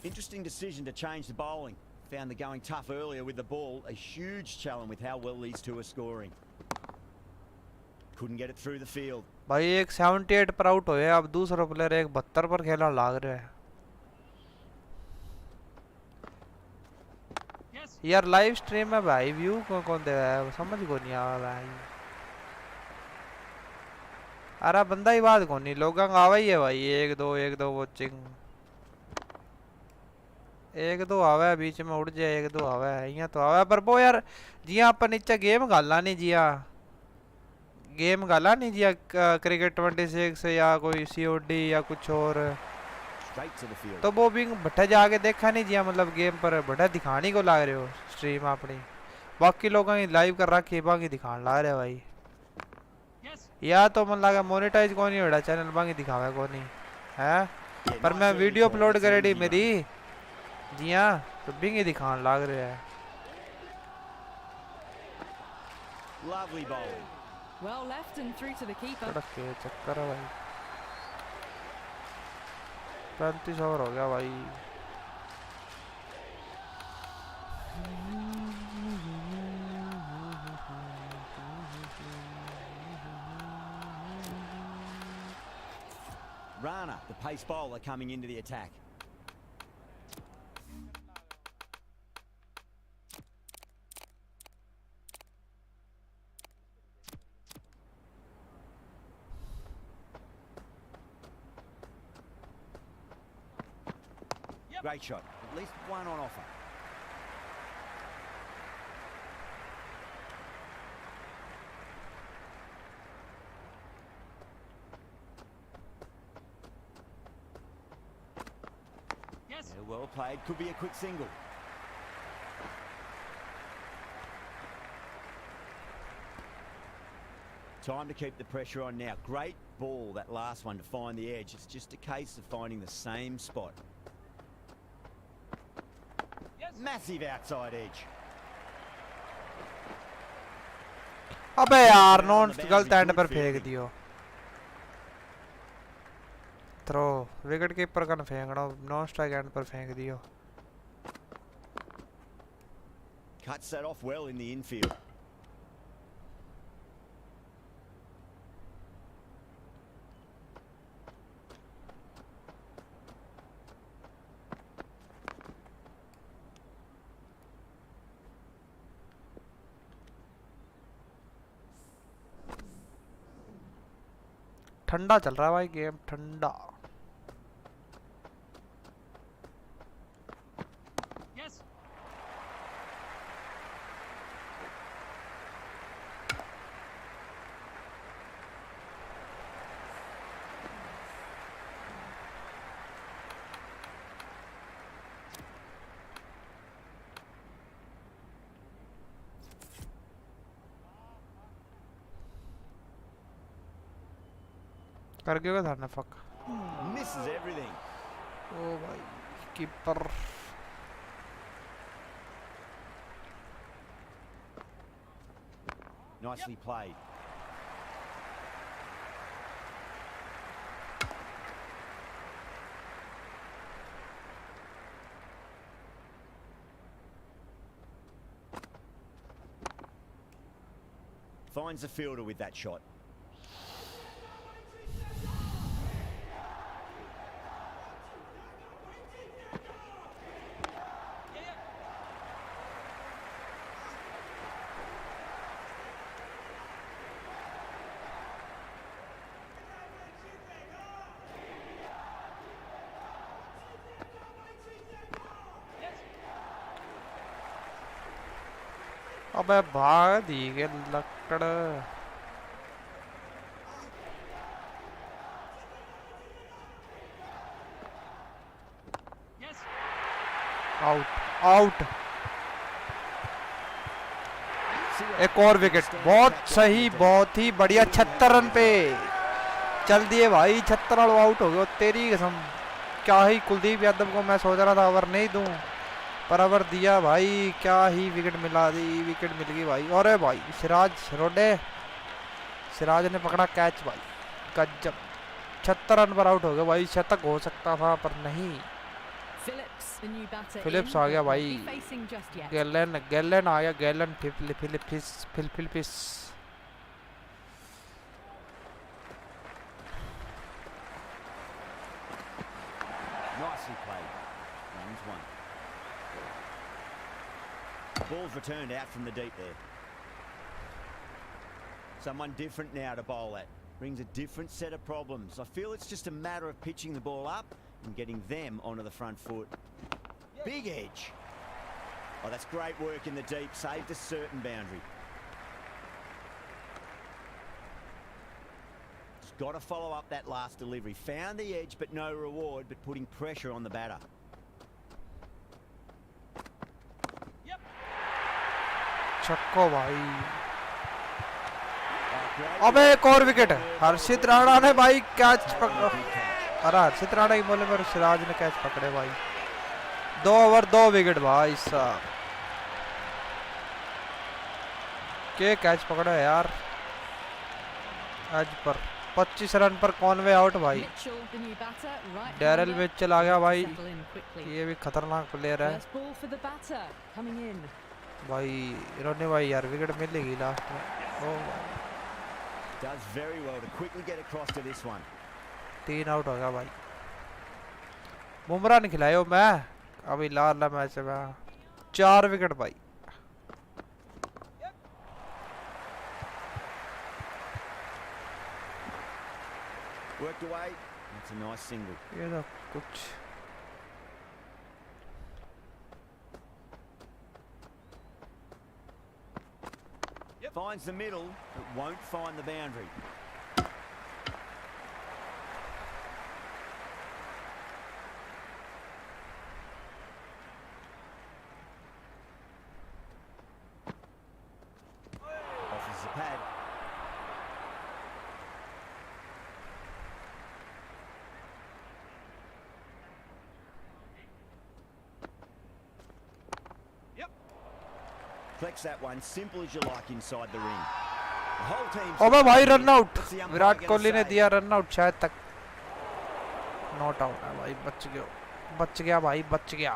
Interesting decision to change the bowling. Found the going tough earlier with the ball. A huge challenge with how well these two are scoring. Couldn't get it through the field. भाई एक 78 पर out हुए, अब दूसरा player एक 72 पर खेलना लाग रहा है Yes. यार। लाइव स्ट्रीम में भाई व्यू कौन दे रहा है, समझ को नहीं आ रहा भाई। अरे बंदा ही बात को नहीं, लोग आवा ही है भाई, एक दो वॉचिंग, एक दो आवा है बीच में उड़ जाए, एक दो आवा है यहाँ तो आवा है, पर वो यार जिया अपन नीचे गेम गालना नहीं, जिया गेम गाला नहीं जिया क्रिकेट 26 या कोई COD या कुछ और Straight to the field. तो वो भी बट्ठा जाके देखा नहीं जिया मतलब गेम पर बट्ठा दिखाने को लाग रहे हो स्ट्रीम अपनी बाकी लोगों की लाइव कर रखी बाकी दिखाने ला रहे भाई Yes. या तो मन लगा मोनेटाइज कौन नहीं हो रहा चैनल बाकी दिखावे कौन नहीं है Yeah, पर nice मैं early video call. Upload It's करे an दी easy मेरी one. जी हाँ तो बिंगी दिखाने लाग रहे हैं Lovely bowling. Well left and through to the keeper. सड़क के चक्कर है भाई 35 ओवर हो गया भाई Rana, the pace bowler, coming into the attack. Yep. Great shot. At least one on offer. Yes. Yeah, well played. Could be a quick single. Time to keep the pressure on now. Great ball, that last one, to find the edge. It's just a case of finding the same spot. Yes. Massive outside edge. अबे यार non गलत and पर फेंक दियो throw wicket keeper का फेंकना non strike and पर फेंक दियो Cuts that off well in the infield. ठंडा चल रहा है भाई गेम ठंडा Yes. कर गया था ना फक Misses everything. ओ भाई keeper Nicely played. Finds the fielder with that shot. अबे भाग दी के लकड़ Yes. आउट आउट एक और विकेट बहुत सही बहुत ही बढ़िया 76 रन पे चल दिए भाई 76 रन आउट हो गए तेरी कसम क्या ही कुलदीप यादव को मैं सोच रहा था ओवर नहीं दूं पर ओवर दिया भाई क्या ही विकेट विकेट मिल गई भाई और भाई सिराज ने पकड़ा कैच भाई गजब 76 रन पर आउट हो गया भाई शतक हो सकता था पर नहीं फिलिप्स आ गया भाई गैलन आ गया gallon Philips Nicely played. Runs one. Ball's returned out from the deep there. Someone different now to bowl at. Brings a different set of problems. I feel it's just a matter of pitching the ball up and getting them onto the front foot. Big edge. Oh, that's great work in the deep. Saved a certain boundary. got to follow up that last delivery. Found the edge, but no reward, but putting pressure on the batter. Yep. छक्को भाई। Great अबे एक और wicket. हर्षित राणा ने भाई catch पकड़ा। अरे हर्षित राणा की bowling पर सिराज ने कैच पकड़े भाई। 2 ओवर 2 विकेट भाई साहब। के कैच पकड़ा यार आज पर 25 रन पर कॉनवे आउट भाई। Mitchell, the new batter, right Daryl hander, Mitchell आ गया भाई। settle in quickly. ये भी खतरनाक प्लेयर है First ball for the batter coming in. भाई। रोने भाई यार विकेट मिलेगी लास्ट में। ओ Does very well to quickly get across to this one. 3 out हो गया भाई। बुमराह ने खिलाया मैं अभी लाल मैच में 4 विकेट भाई। Worked away. That's a nice single. ये तो कुछ Finds the middle, but won't find the boundary. Offers the pad. Yep. Flex that one, simple as you like inside the ring. The whole team's अबे भाई run out. What's the umpire Virat gonna Kohli ने say? दिया run out शायद तक। Not out है भाई। बच गया भाई बच गया।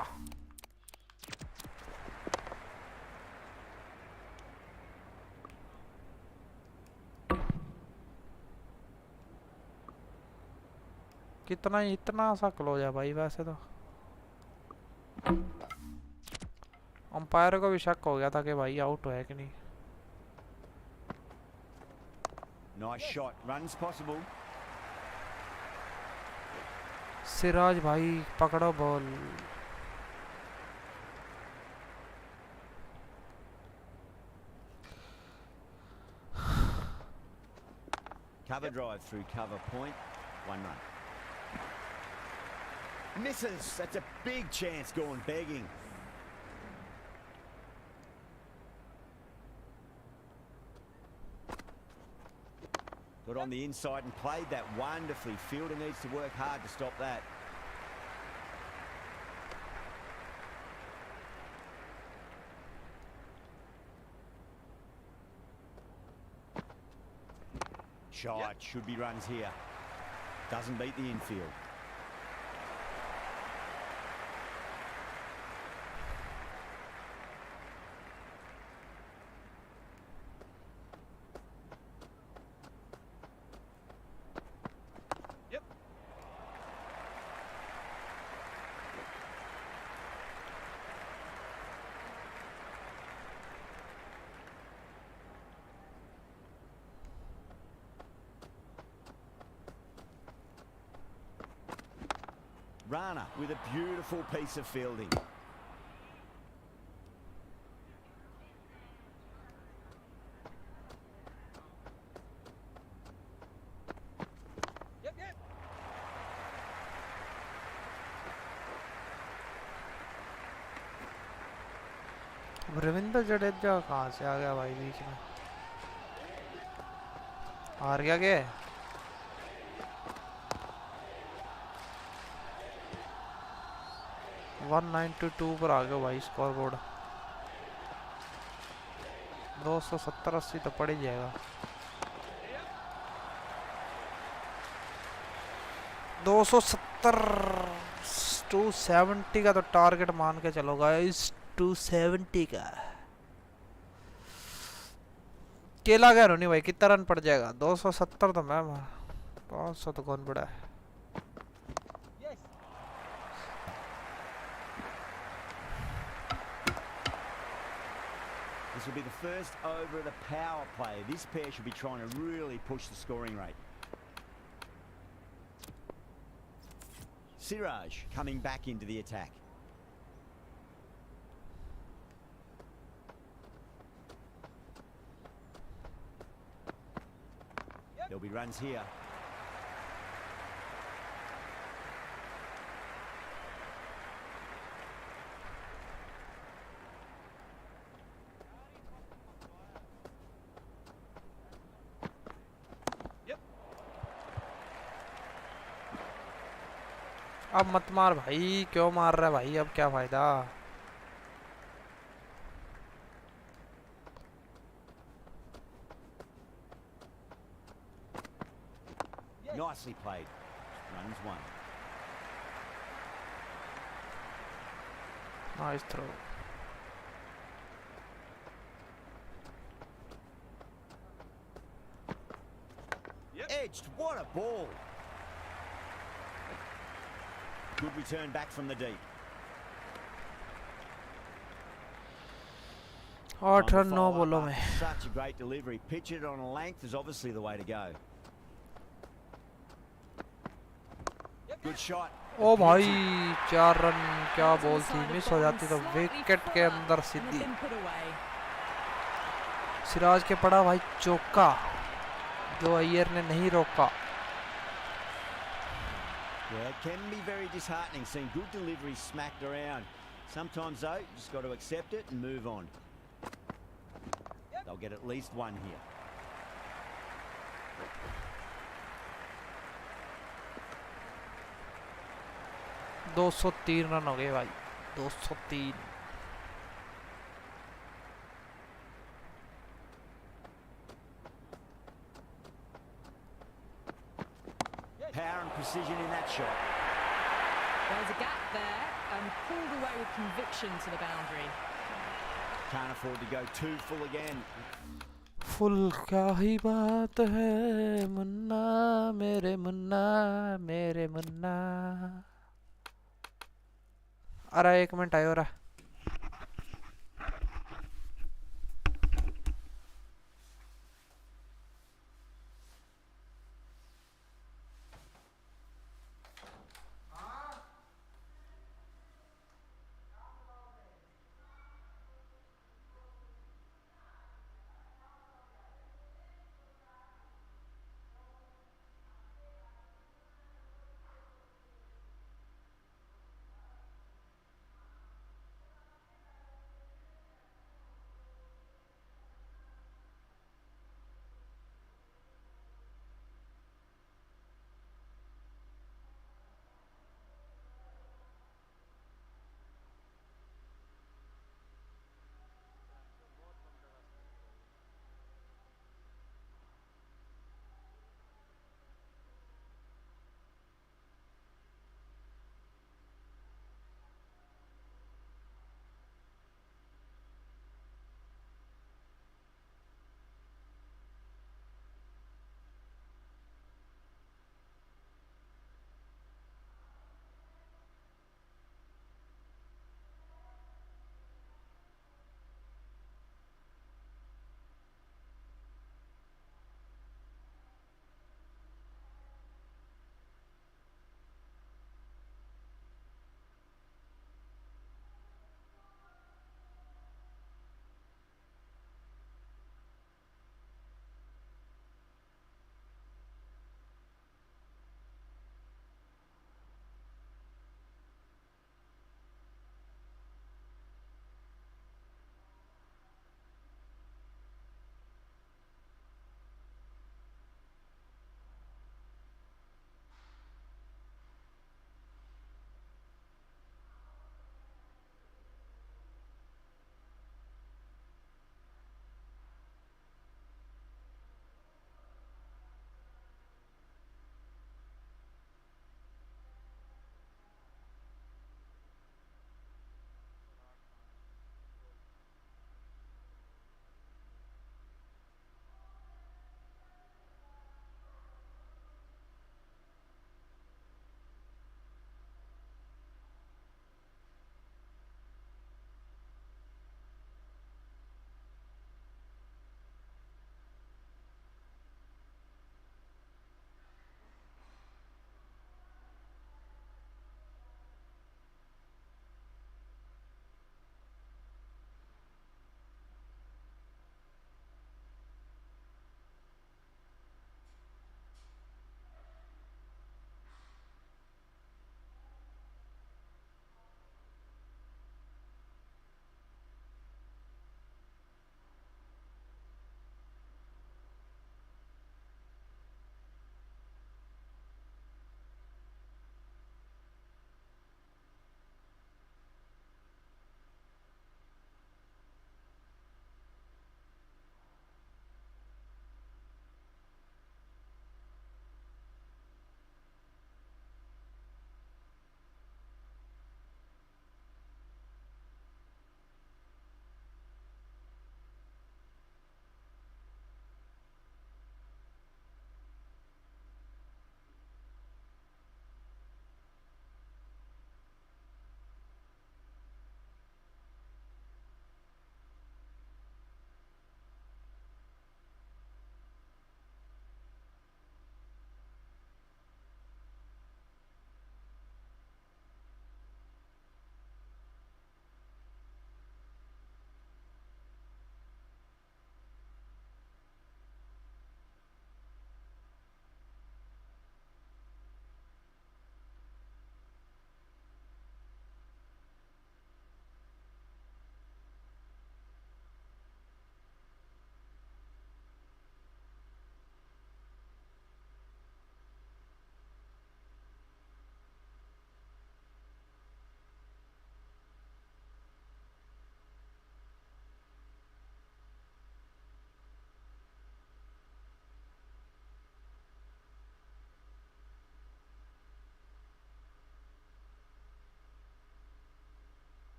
कितना इतना सा क्लोज है भाई वैसे तो। अंपायर को भी शक हो गया था कि भाई आउट है कि नहीं। Nice shot. Runs possible. Siraj भाई पकड़ो ball. Cover drive through cover point. 1 run. Misses. That's a big chance going begging. Got on the inside and played that wonderfully. Fielder needs to work hard to stop that. Shot. Should be runs here. Doesn't beat the infield. Yep. Rana with a beautiful piece of fielding. Yep, yep. Ravindra Jadeja कहाँ से आ गया भाई बीच में। हार गया क्या? 192 पर आ गया भाई स्कोर बोर्ड। 270-80 तो पड़ ही जाएगा। 270 270 का तो टारगेट मान के चलो गाइस। 270 का केला गया नहीं भाई। कितना रन पड़ जाएगा? 270 तो मैम 500 तो कौन पड़ा है। Yes. This will be the first over of the power play. This pair should be trying to really push the scoring rate. Siraj coming back into the attack. There'll be runs here. अब मत मार भाई, क्यों मार रहा है भाई, अब क्या फायदा। Nicely played. Runs one. Nice throw. Edged. What a ball. Good return back from the deep. 8 Time to run 9 follow up बॉलों में। after such a great delivery. Pitch it on a length is obviously the way to go. Good shot. ओ भाई 4 run, क्या Hands on ball the थी, side of miss हो ball, जाती तो slightly wicket के fuller अंदर and have Sidhi. been put away. Siraj के पड़ा भाई चौका, जो अय्यर ने नहीं रोका। Yeah, it can be very disheartening seeing good delivery smacked around. Sometimes though, you just got to accept it and move on. They'll get at least one here. दो 203 run हो गए भाई, 203। Power and precision in that shot. There's a gap there and pulled away with conviction to the boundary. Can't afford to go too full again. Full क्या ही बात है मुन्ना, मेरे मुन्ना, मेरे मुन्ना। अरे 1 मिनट आयो रहा।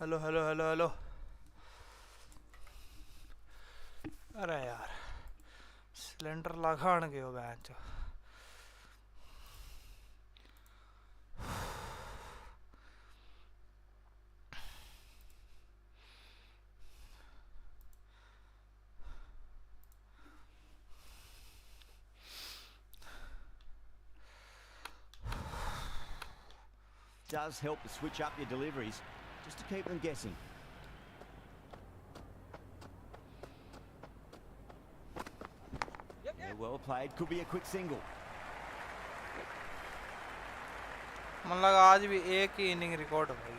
हेलो हेलो हेलो हेलो अरे यार सिलेंडर लगाण गयो bench Does help to switch up your deliveries just to keep them guessing. Yep, Yeah, yep. well played. Could be a quick single. मन लगा आज भी एक ही इनिंग रिकॉर्ड होगी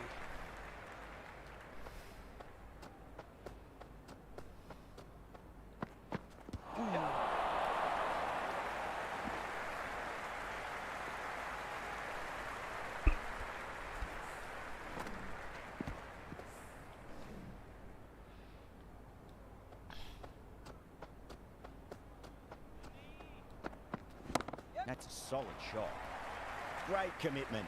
That's a solid shot. Great commitment.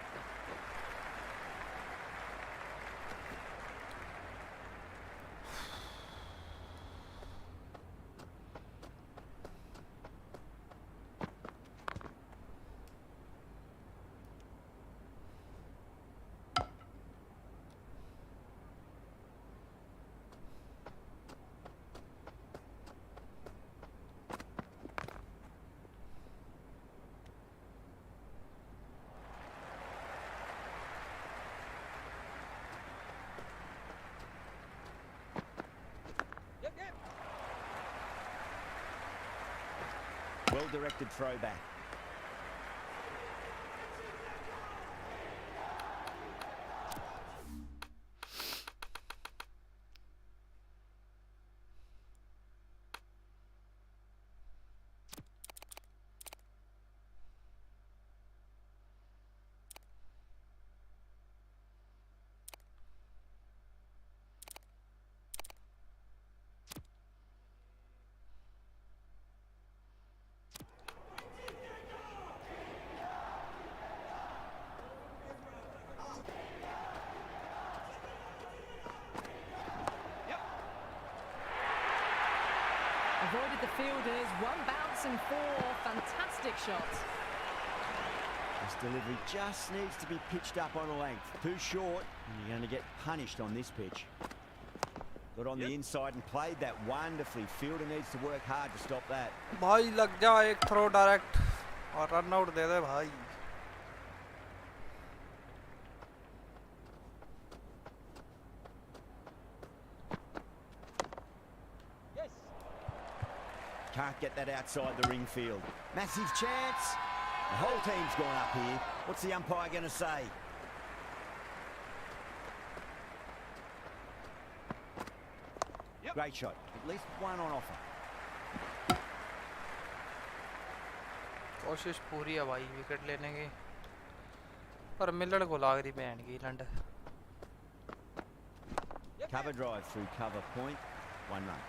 Yep, yep. Well-directed throwback. Avoided the fielders, one bounce and four. Fantastic shots. This delivery just needs to be pitched up on a length. Too short, and you're going to get punished on this pitch. Got on the inside and played that wonderfully. Fielder needs to work hard to stop that. भाई लग जा एक throw direct और run out दे दे भाई Yes. Can't get that outside the ring field. Massive chance. The whole team's gone up here. What's the umpire going to say? Yep. Great shot. At least one on offer. कोशिश पूरी है भाई wicket लेने की पर Miller को लाग रही बैंड की लंड Yep, Cover yep. drive through cover point. 1 run.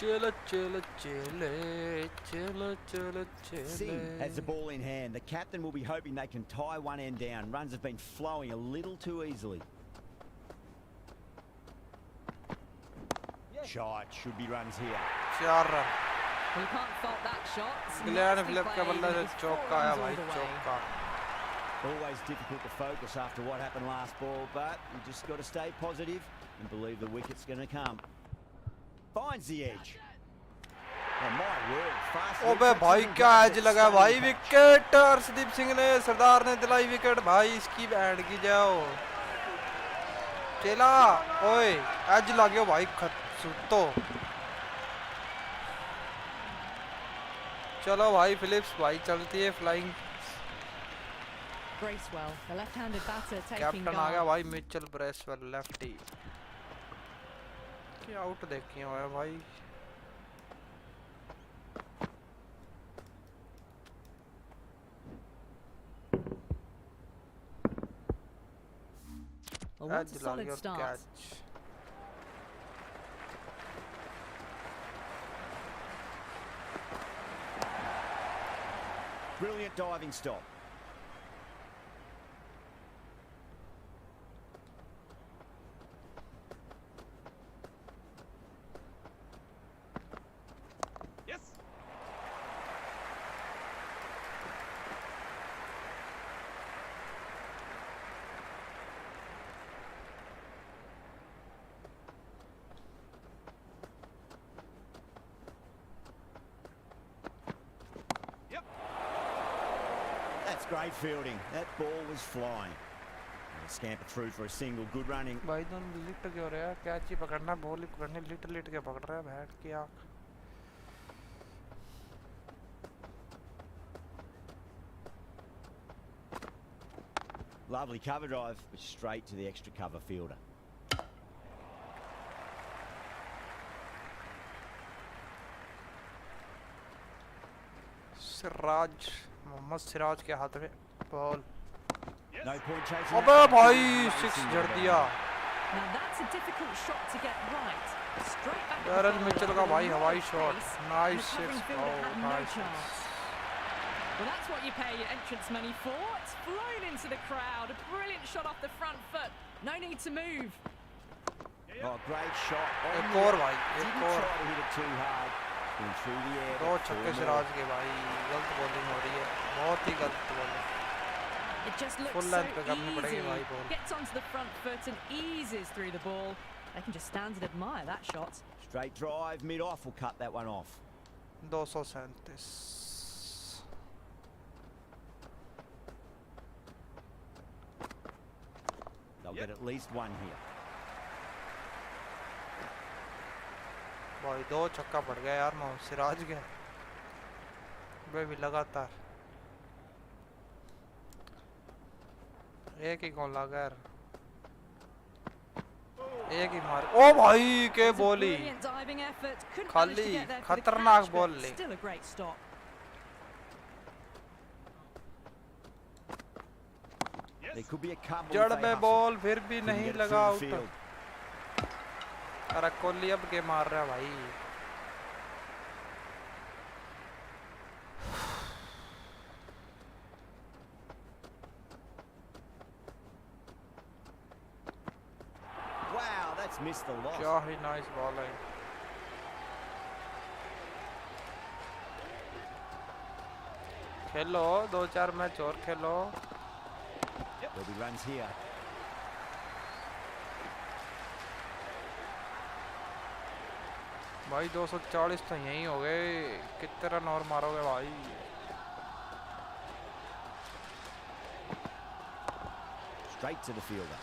चलो चलो चले चलो चलो Singh चले has the ball in hand. The captain will be hoping they can tie one end down. Runs have been flowing a little too easily. Yes. Shot. Should be runs here. 4 run Well, you can't fault that shot. It's ग्लैन nicely flip के played, बल्ले and से it's 4 चौका आया runs all भाई the way. चौका Always difficult to focus after what happened last ball, but you just got to stay positive and believe the wicket's going to come. Finds the edge. Oh my word, fast. ओबे reflexes भाई and क्या grabs as it, लगा stunning भाई catch. Wicket Harshdeep Singh ने सरदार ने दिलाई wicket भाई इसकी बैंड की जाओ चला ओए एज लाग्यो भाई सुतो चलो भाई फिलिप्स भाई चलती है flying Bracewell, the left-handed batter, taking captain आ गया guard. भाई मिचेल ब्रेसवेल लेफ्टी क्या आउट देखी हुआ है भाई Well, once a edge solid लाग्यो start. Catch Brilliant diving stop. Great fielding. That ball was flying. And scamper through for a single. Good running. भाई दोनों लिट क्यों रहे हैं? कैच ही पकड़ना, बॉल ही पकड़नी, लिट लिट के पकड़ रहा है बैट की आँख। Lovely cover drive, but straight to the extra cover fielder. Siraj, Mohammad Siraj के हाथ में बॉल। No point chasing. अबे भाई सिक्स जड़ दिया। Now that's a difficult shot to get right. Straight back. Daryl Mitchell का भाई हवाई shot, nice The covering six. fielder had no nice chance. Well, that's what you pay your entrance money for. It's flown into the crowd. A brilliant shot off the front foot. No need to move. Oh, great shot. एक और भाई, Didn't एक और। try to hit it too hard. Been through the air. दो but छक्के two more. Siraj के भाई, गलत बॉलिंग हो रही है, बहुत ही गलत bowling. It just looks Full so length पे करनी पड़ेगी easy. भाई ball. Gets onto the front foot and eases through the ball. They can just stand and admire that shot. Straight drive, mid-off will cut that one off. 237। They'll get at least one here. भाई दो छक्का पड़ गया यार मोहम्मद सिराज के, वे भी लगातार। एक ही गोल लगा यार, एक ही मार। ओ भाई के It's a बोली, brilliant diving effort. Couldn't खाली manage to get there for the खतरनाक catch, बॉल but ले। still a great stop. There could be a couple. जड़ if they में hustle. बॉल फिर भी Couldn't नहीं get it लगा through the आउट। field. अरे कोहली अब के मार रहा है भाई। Wow, that's missed the loss. क्या ही नाइस बॉल है। खेलो, दो चार मैच और खेलो। There'll be runs here. भाई 240 तो यहीं हो गए, कितने रन और मारोगे भाई? Straight to the fielder.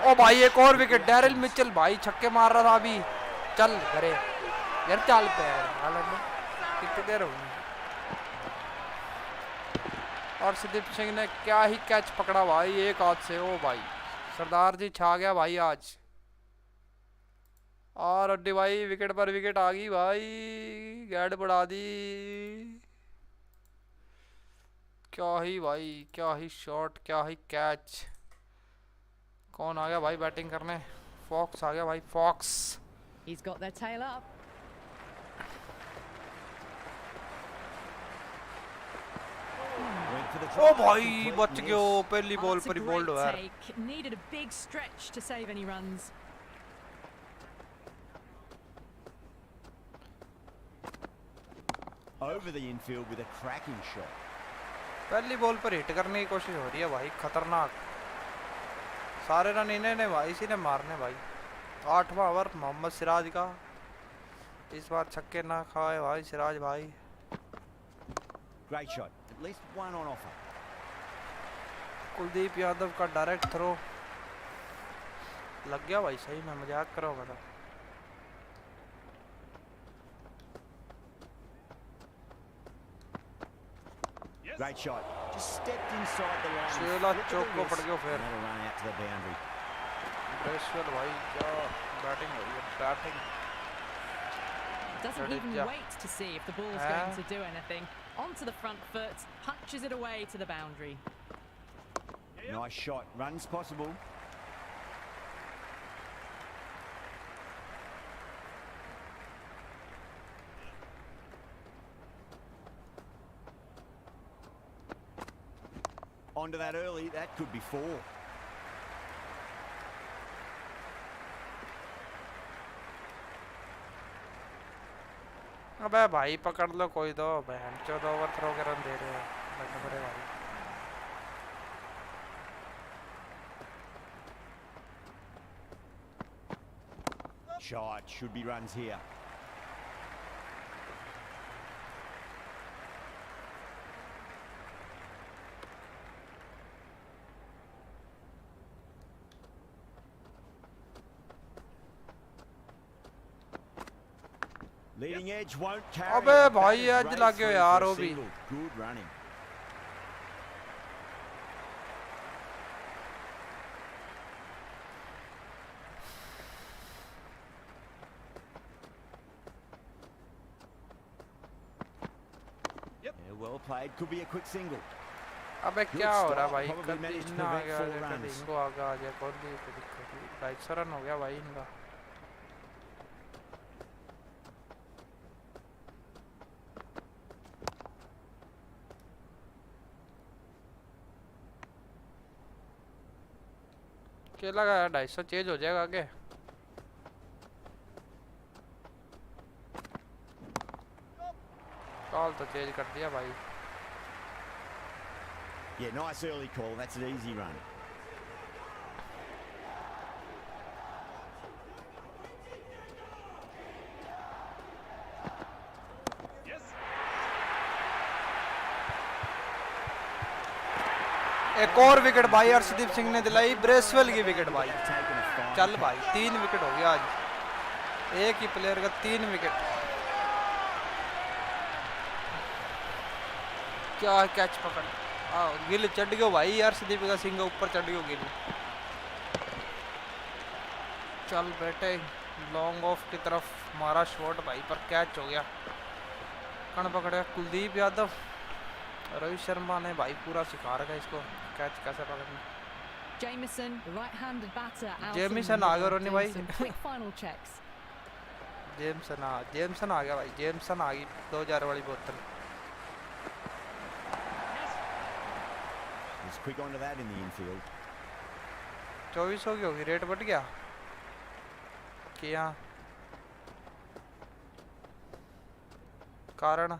ओ भाई एक और विकेट, डैरिल मिचेल भाई छक्के मार रहा था अभी। चल घरे यार, चल पे कितनी देर हो गई। और सुदीप सिंह ने क्या ही कैच पकड़ा भाई एक हाथ से। ओ भाई सरदार जी छा गया भाई आज। और अड्डी भाई विकेट पर विकेट आ गई भाई, गैड बढ़ा दी। क्या ही भाई, क्या ही शॉट, क्या ही कैच। कौन आ गया भाई बैटिंग करने? फॉक्स आ गया भाई, Fox. He's got their tail up. Went for the oh try, भाई complete बच गयो, miss. पहली Oh, बॉल that's a पर ही बोल्ड great हुआ। take. Needed a big stretch to save any runs. Over the infield with a cracking shot. पहली ball पर hit करने की कोशिश हो रही है भाई, खतरनाक। सारे रन इन्हें ने भाई, इसी ने मारने भाई। 8वां ओवर मोहम्मद सिराज का, इस बार छक्के ना खाए भाई सिराज भाई। Great shot. At least one on offer. Kuldeep Yadav का डायरेक्ट थ्रो लग गया भाई, सही में मजाक करोगे तो। Great shot. Just stepped inside the line. चेला flicked चौक the को पड़ wrist, गया फिर। and that'll run out to the boundary. Bracewell भाई क्या बैटिंग हो रही है, batting. Doesn't even Yeah. wait to see if the ball's Ah. going to do anything. Onto the front foot, punches it away to the boundary. Nice shot. Runs possible. Onto that early. That could be 4. अबे भाई पकड़ लो कोई, दो बहन 14 over throw के run दे रहे हैं। लग बड़े भाई shot. Should be runs here. Leading edge won't carry. अबे it. भाई, That is edge race लग गया through यार, for a वो भी। single. Good running. Yep. Yeah, well played. Could be a quick single. अबे Good क्या हो रहा है start. भाई? Probably कभी managed to इतना आ prevent गया, 4 कभी runs. इनको आ गया, आगे कोहली, कभी 250 रन हो गया भाई इनका। क्या लगा 250 चेंज हो जाएगा आगे? कॉल तो चेंज कर दिया भाई। Yeah, nice early call. That's an easy run. Yes. एक और विकेट भाई अर्शदीप सिंह ने दिलाई, ब्रेसवेल की विकेट भाई। Taken a fine चल catch. भाई 3 विकेट हो गया आज, एक ही प्लेयर का 3 विकेट। क्या कैच पकड़, गिल चढ़ गयो भाई, अर्शदीप का सिंह ऊपर चढ़ गयो गिल। चल बेटे, लॉन्ग ऑफ की तरफ मारा शॉट भाई, पर कैच हो गया। कण पकड़ा कुलदीप यादव। रोहित शर्मा ने भाई पूरा सिखा रखा है इसको कैच कैसे पकड़ना। Jamieson, the right-handed batter, out. Jamieson आ गया रोनी भाई। Quick final checks. जेमसन आ गया भाई, जेमसन आ गई 2000 वाली बोतल। Was quick onto that in the infield. 24 की होगी, रेट बढ़ गया क्या कारण?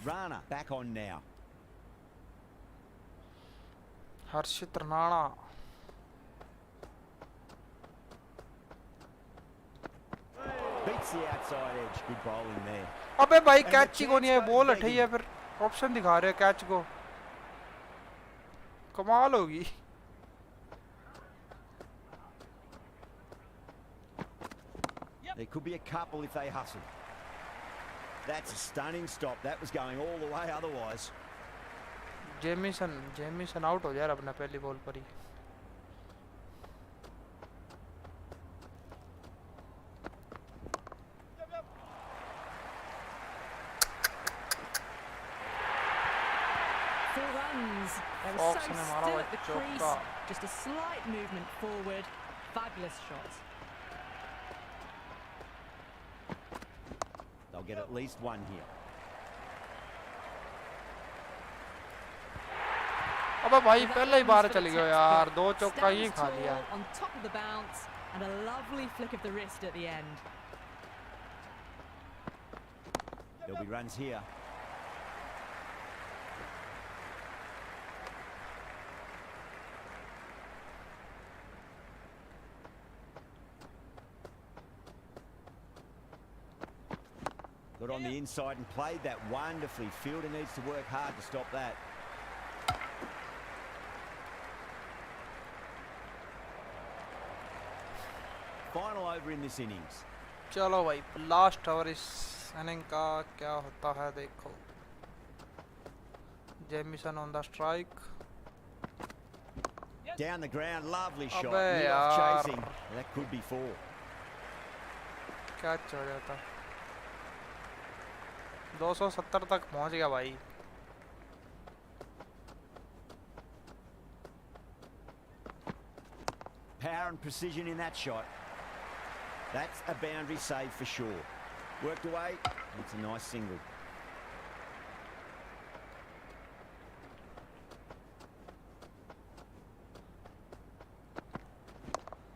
Rana back on now. Harshit Rana. Beats the outside edge. Good bowling there. अबे भाई कैच ही को नहीं है, बॉल हटी है, फिर ऑप्शन दिखा रहे हैं कैच को। कमाल होगी। There could be a couple if they hustle. That's a stunning stop. That was going all the way otherwise. Jameson out हो जाए अपना पहली बॉल पर ही। Four runs. They were Fox so ने मारा still हुआ at the चौका। crease. Just a slight movement forward. Fabulous shot. They'll get at least one here. अबे भाई Well, that पहले ही one's बाहर for चल the गया textbook. यार, 2 चौका ही Stands खा लिया। tall on top of the bounce and a lovely flick of the wrist at the end. There'll be runs here. Got on the inside and played that wonderfully. Fielder needs to work hard to stop that. Final over in this innings. चलो भाई last over इस inning का क्या होता है देखो। Jameson on the strike. Down the ground, lovely shot. Abbe Lit off yaar. chasing. That could be 4. Catch हो जाता, 270 तक पहुंच गया भाई। Power and precision in that shot. That's a boundary save for sure. Worked away. It's a nice single.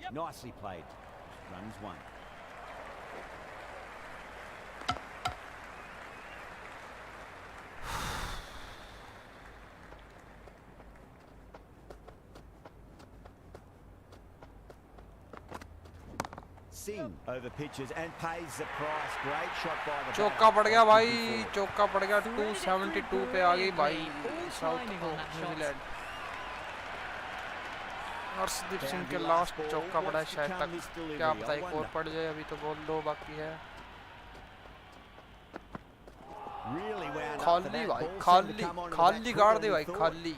Yep. Nicely played. Runs one. sing over pitches and pays the price. Great shot by the चौका पड़ गया भाई, चौका पड़ गया। 272 पे आ गई भाई साउथ न्यूजीलैंड। हर्षदीप सिंह के लास्ट चौका पड़ा है शायद तक, क्या पता एक और पड़ जाए, अभी तो बॉल 2 बाकी है। खाली भाई, खाली खाली गाड़ दे भाई, खाली।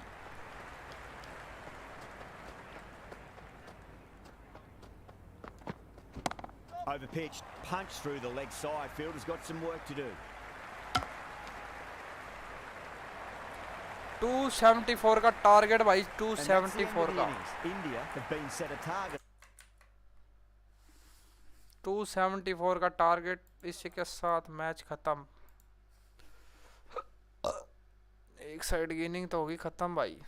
Over pitch, punch through the leg side. Fielder's got some work to do. 274 का टारगेट भाई, 274 का। India have been set a target. 274 का टारगेट, इसी के साथ मैच खत्म। एक साइड गेनिंग तो होगी खत्म भाई।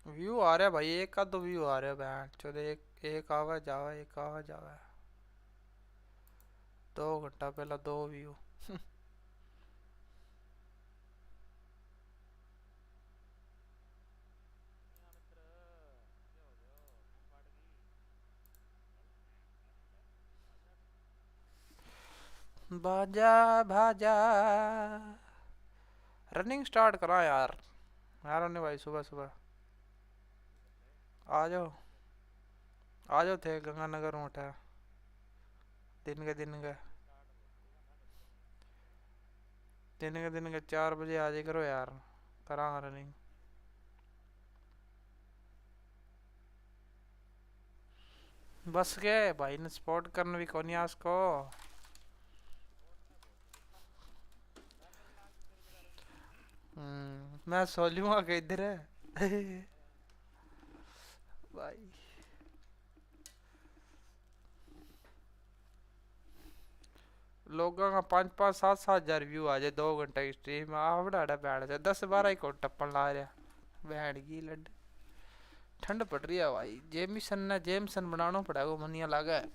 व्यू आ रहा है भाई, एक का तो व्यू आ रहा है बैंड चलो, एक आवा जावा, एक आवा जावा। 2 घंटा पहला 2 व्यू। बाजा भाजा, रनिंग स्टार्ट करा यार। यार ने भाई सुबह सुबह आ जाओ, आ जाओ थे गंगानगर में उठा दिन के 4 बजे आ जाए करो यार, करा रनिंग। बस गए भाई ने स्पॉट करने भी कौन यास को। मैं सोलूंगा कि इधर है भाई। लोगों का 5-5 7-7 हजार व्यू आ जाए 2 घंटे की स्ट्रीम, आवड़ा बैठ जाए 10-12 ही को टप्पन ला रहा बैठ गई लड। ठंड पड़ रही है भाई, जेमसन बनाना पड़ेगा, मनिया लगा है।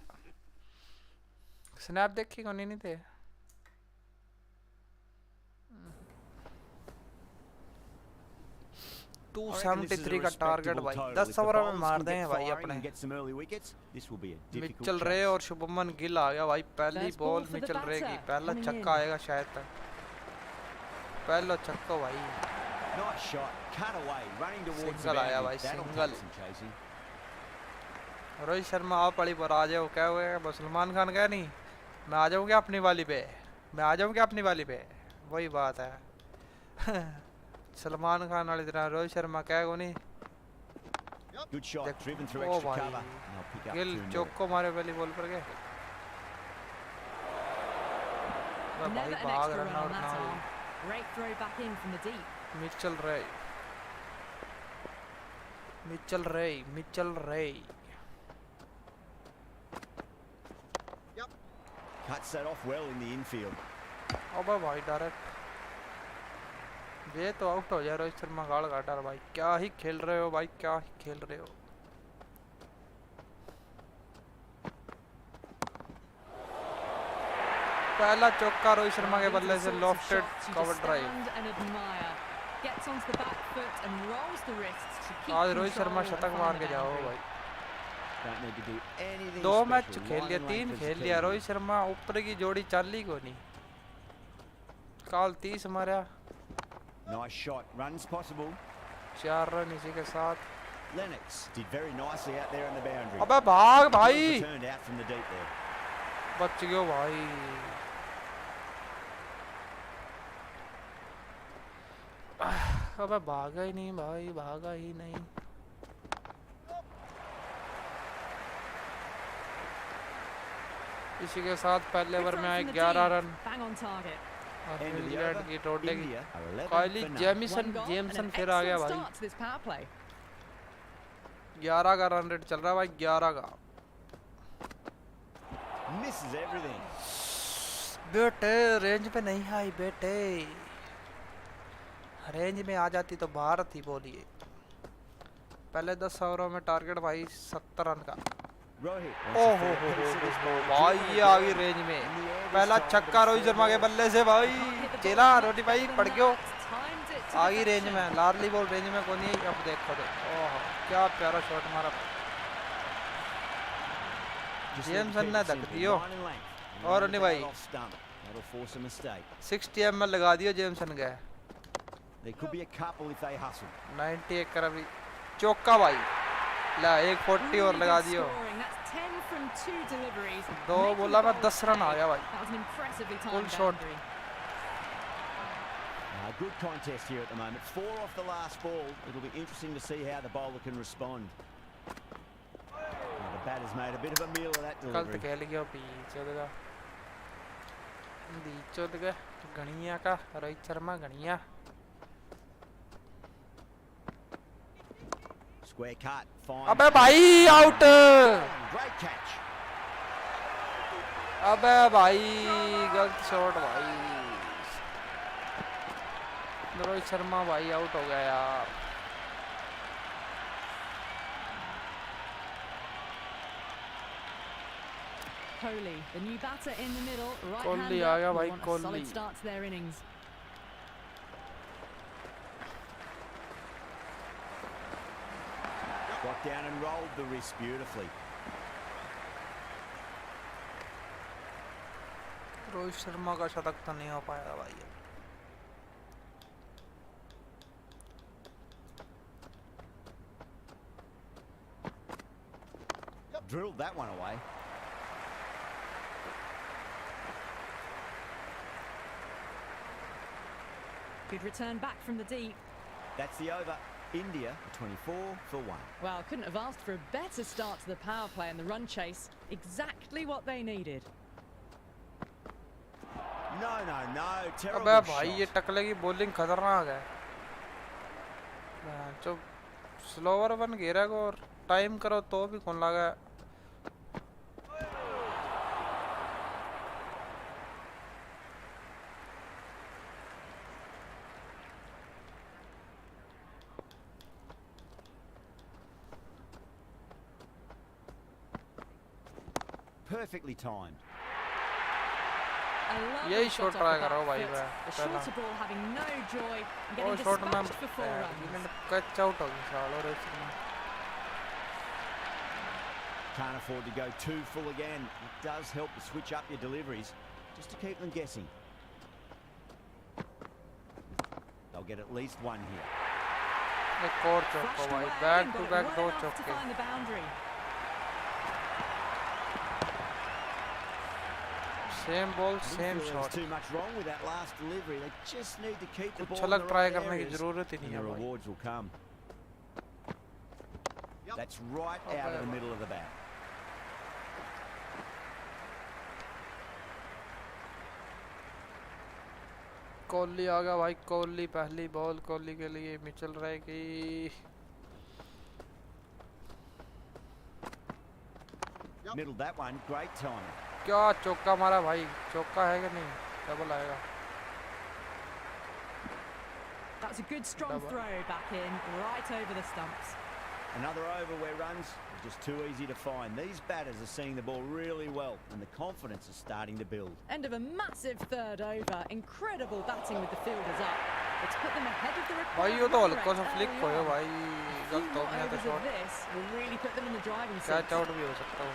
स्नैप देखी कौन नहीं थे। I reckon this is a 273 का टारगेट respectable भाई, total. 10 If the ओवर में bowlers मार can दें get भाई firing अपने। and get some early wickets, this will be a difficult Mitchell रे chase. और शुभमन गिल आ गया भाई, पहली First ball ball for the Mitchell रे की, batter, पहला coming छक्का in. आएगा शायद तक, पहला छक्का भाई। Nice shot, cut away, running towards the Single आया boundary. भाई, That'll single. take some chasing. Rohit Sharma आप पड़ी पर आ जाओ, क्या हुआ सलमान खान क्या नहीं, मैं आ जाऊँ क्या अपनी वाली पे, मैं आ जाऊँ क्या अपनी वाली पे, वही बात है। सलमान खान वाली तरह रोहित शर्मा क्या को नहीं। Good shot, driven through ओ extra भाई cover. And they'll pick up Gill 2 more. चौको मारे पहली बॉल पर गए Never भाई, an भाग extra run run on out that ना arm. हुई। Great throw back in from the deep. Mitchell रे, मिचेल रे, मिचेल रे। Cuts that off well in the infield. अबे भाई डायरेक्ट ये तो आउट हो जाए। रोहित शर्मा गाड़ काटा भाई, क्या ही खेल रहे हो भाई, क्या ही खेल रहे हो। पहला चौका रोहित शर्मा के बल्ले से lofted cover drive. Gets onto the back foot and rolls the wrists to keep आज रोहित शर्मा control शतक and मार find के the जाओ boundary. भाई। Don't need to do anything 2 match special. खेल लिया, Line 3 length खेल is लिया। key. रोहित शर्मा ऊपर की जोड़ी चाली को नहीं, काल 30 मारा, Nice shot, runs possible. 4 run इसी के साथ। Lennox did very nicely out there on the boundary. अबे भाग Ball भाई, returned out from the deep there. बच गयो भाई। अबे भागा ही नहीं भाई, भागा ही नहीं। इसी के साथ पहले ओवर में आए 11 रन Bang on target. और End of the New Zealand over. की total India are 11 Kohli for none. Jamieson One goal Jamieson and an फिर आ गया excellent भाई। start to this power play. 11 का रन रेट चल रहा है भाई, 11 का। Misses everything. बेटे रेंज पे नहीं आई बेटे, रेंज में आ जाती तो भारत ही बोलिए। पहले 10 ओवरों में टारगेट भाई 70 रन का। Rohit. ओहो हो भाई ये आ गई रेंज में पहला छक्का रोहित शर्मा के बल्ले से भाई चला रोटी भाई पड़ गयो आ गई रेंज में लार्ली बॉल रेंज में कौन है अब देखो तो ओह क्या प्यारा शॉट मारा जेमसन ने धक दियो और नहीं भाई 60 ml लगा दियो जेमसन गए 90 कर अभी चौका भाई ला 140 और लगा दियो 2 बोला मैं 10 रन आ गया भाई full shot Good contest here at the moment. 4 off the last ball. It'll be interesting to see how the bowler can respond. The batter's made a bit of a meal of that delivery. कल तो खेल गया बीचो दगा गणिया का Rohit Sharma गणिया Square cut. Fine. अबे भाई out Great catch. अबे भाई गलत शॉट भाई रोहित शर्मा भाई आउट हो गया यार Kohli, the new batter in the middle, right Kohli hander, आ गया who भाई want a Kohli solid start to their innings. Got down and rolled the wrist beautifully. Rohit Sharma का शतक तो नहीं हो पाएगा भाई Drilled that one away. Good return back from the deep. That's the over. India 24 for 1. Well, couldn't have asked for a better start to the power play and the run chase. Exactly what they needed. No. Terrible अबे shot. भाई ये टकले की bowling खतरनाक है जो slower one घेरा को और टाइम करो तो भी कौन लगा Perfectly timed. यही शॉट ट्राई कर रहा हूँ भाई मैं पहला वो शॉट में कैच आउट हो गया साल और Can't afford to go too full again. It does help to switch up your deliveries just to keep them guessing. They'll get at least one here. एक और चौका भाई बैक टू बैक 2 चौके Same ball, same shot. Too much wrong with that last delivery. They just need to keep the ball कुछ in the अलग try right करने की areas. जरूरत ही नहीं And है the भाई rewards will come. That's right out of the middle of the bat. Kohli आ गया भाई कोहली पहली बॉल कोहली के लिए मिचल रहेगी Middled that one. Great timing. क्या चौका मारा भाई चौका है कि नहीं डबल आएगा That's a good strong throw back in, right over the stumps. Another over where runs are just too easy to find. These batters are seeing the ball really well and the confidence is starting to build. End of a massive third over. Incredible batting with the fielders up. It's put them ahead of the required भाई ये तो run हल्का सा rate flick early हो गया on. भाई गलत हो गया तो Overs of shot this will really put them in the driving seat. Catch out भी हो सकता है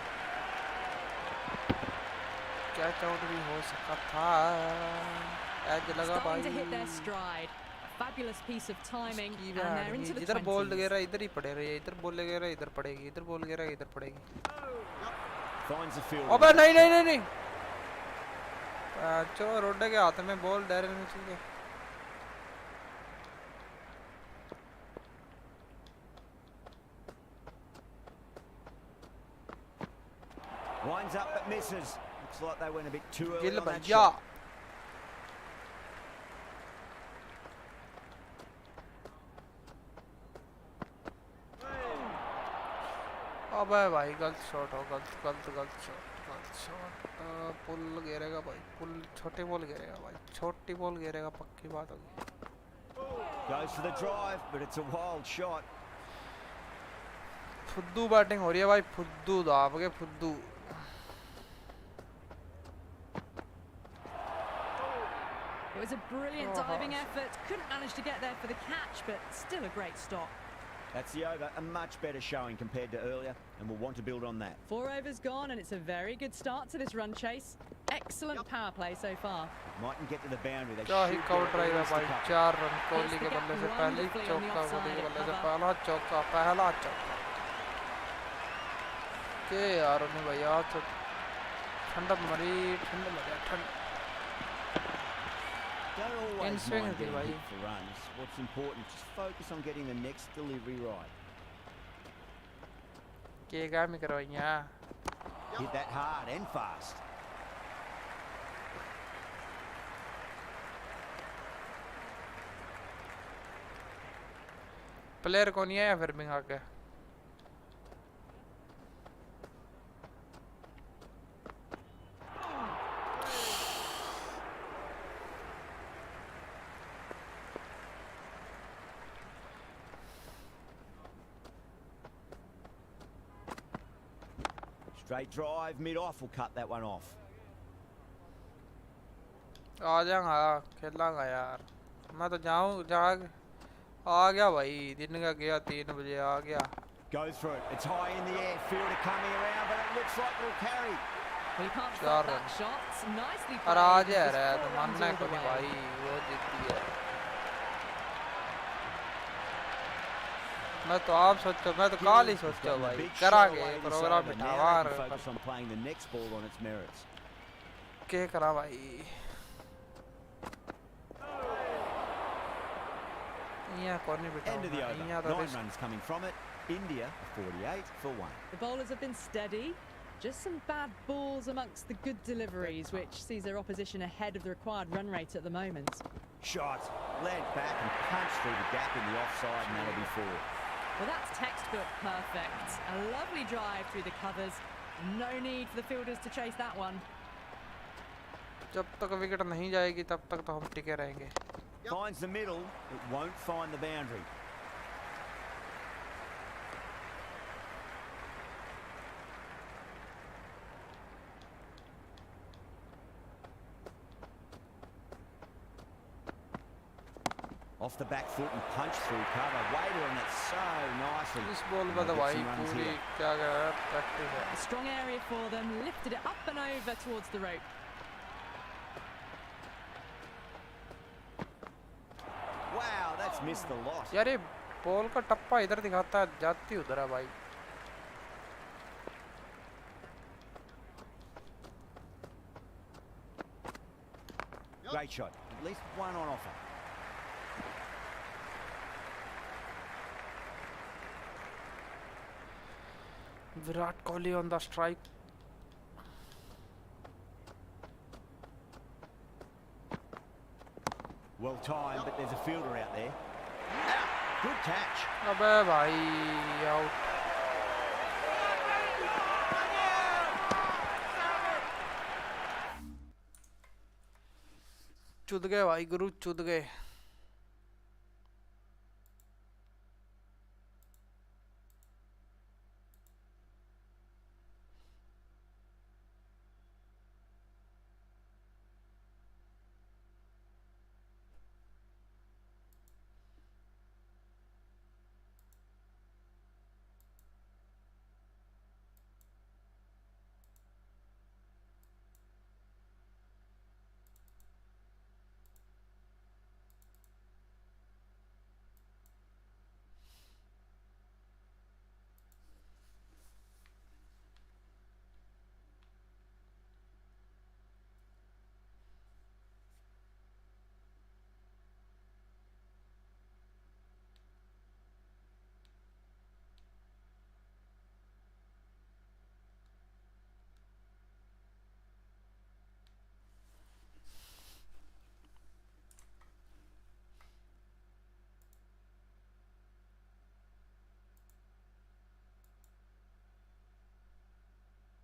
कैच आउट भी हो सकता था एज लगा Starting to hit भाई their stride. A fabulous piece of timing, and they're into the इधर बॉल 20s. गिरा इधर ही पड़े रहे इधर बॉल गिरा इधर पड़ेगी इधर बॉल गिरा इधर पड़ेगी Finds the field. अबे नहीं चलो रोडे के हाथ में बॉल डायरेक्ट में चल गया Winds up but misses. Looks like they went a bit too early Gill on that भैया shot. अबे भाई गलत शॉट हो गलत शॉट पुल गिरेगा भाई पुल छोटे बॉल गिरेगा भाई छोटी बॉल गिरेगा पक्की बात होगी Goes for the drive, but it's a wild shot. फुद्दू बैटिंग हो रही है भाई, फुद्दू दाब के फुद्दू। It was a brilliant diving effort. Couldn't manage to get there for the catch, but still a great stop. That's the over. A much better showing compared to earlier, and we'll want to build on that. 4 overs gone, and it's a very good start to this run chase. Excellent power play so far. Mightn't get to the boundary. They क्या ही should cover get drive है at least a भाई, couple. 4 run Kohli के बल्ले से पहली चौका, कोहली के बल्ले से पहला चौका, पहला चौका। के यार उन्हें भैया तो ठंडा मरी, ठंडा लगा ठंड। Don't always swing mind है getting भाई। hit for runs. What's important, just focus on getting the next delivery right. के काम ही करो यहाँ। Hit that hard and fast. Player कौन है या फिर बिंगा के? Straight drive, mid-off will cut that one off. आ जाऊंगा, खेलांगा यार। मैं तो जाऊँ जाग आ गया भाई, दिन का गया 3 बजे आ गया। Goes for it. It's high in the air. Fielder coming around, but it looks like it'll carry. Well, you can't Sharma. stop that shot. Nicely और आ played. जा Just रहा है 4 तो runs मानना all the को नहीं way. भाई, वो जिद्दी है। मैं तो आप सोचो, मैं तो काल ही सोचो भाई, करा के programme बिठावा Focus on playing the next ball on its merits. के करा भाई। यहाँ कौन नहीं End of the बिठाऊंगा, over. यहाँ तो 9 risk. runs coming from it. India 48 for 1. The bowlers have been steady. Just some bad balls amongst the good deliveries, which sees their opposition ahead of the required run rate at the moment. Shot, led back and punched through the gap in the offside, and that'll be 4. Well, that's textbook perfect. A lovely drive through the covers. No need for the fielders to chase that one. जब तक wicket नहीं जाएगी तब तक तो हम टिके रहेंगे। Finds the middle, it won't find the boundary. Off the back foot and punch through cover. Wader on it so nicely. इस बॉल पर And तो they'll get भाई some runs पूरी here. क्या कह रहा है, प्रैक्टिस है। A strong area for them. Lifted it up and over towards the rope. Wow, that's missed the lot. यार ये बॉल का टप्पा इधर दिखाता है, जाती उधर है भाई। Great shot. At least one on offer. Virat Kohli on the strike. Well timed, but there's a fielder out there. Out. Good catch. अबे भाई आउट। चुद गए भाई गुरु, चुद गए।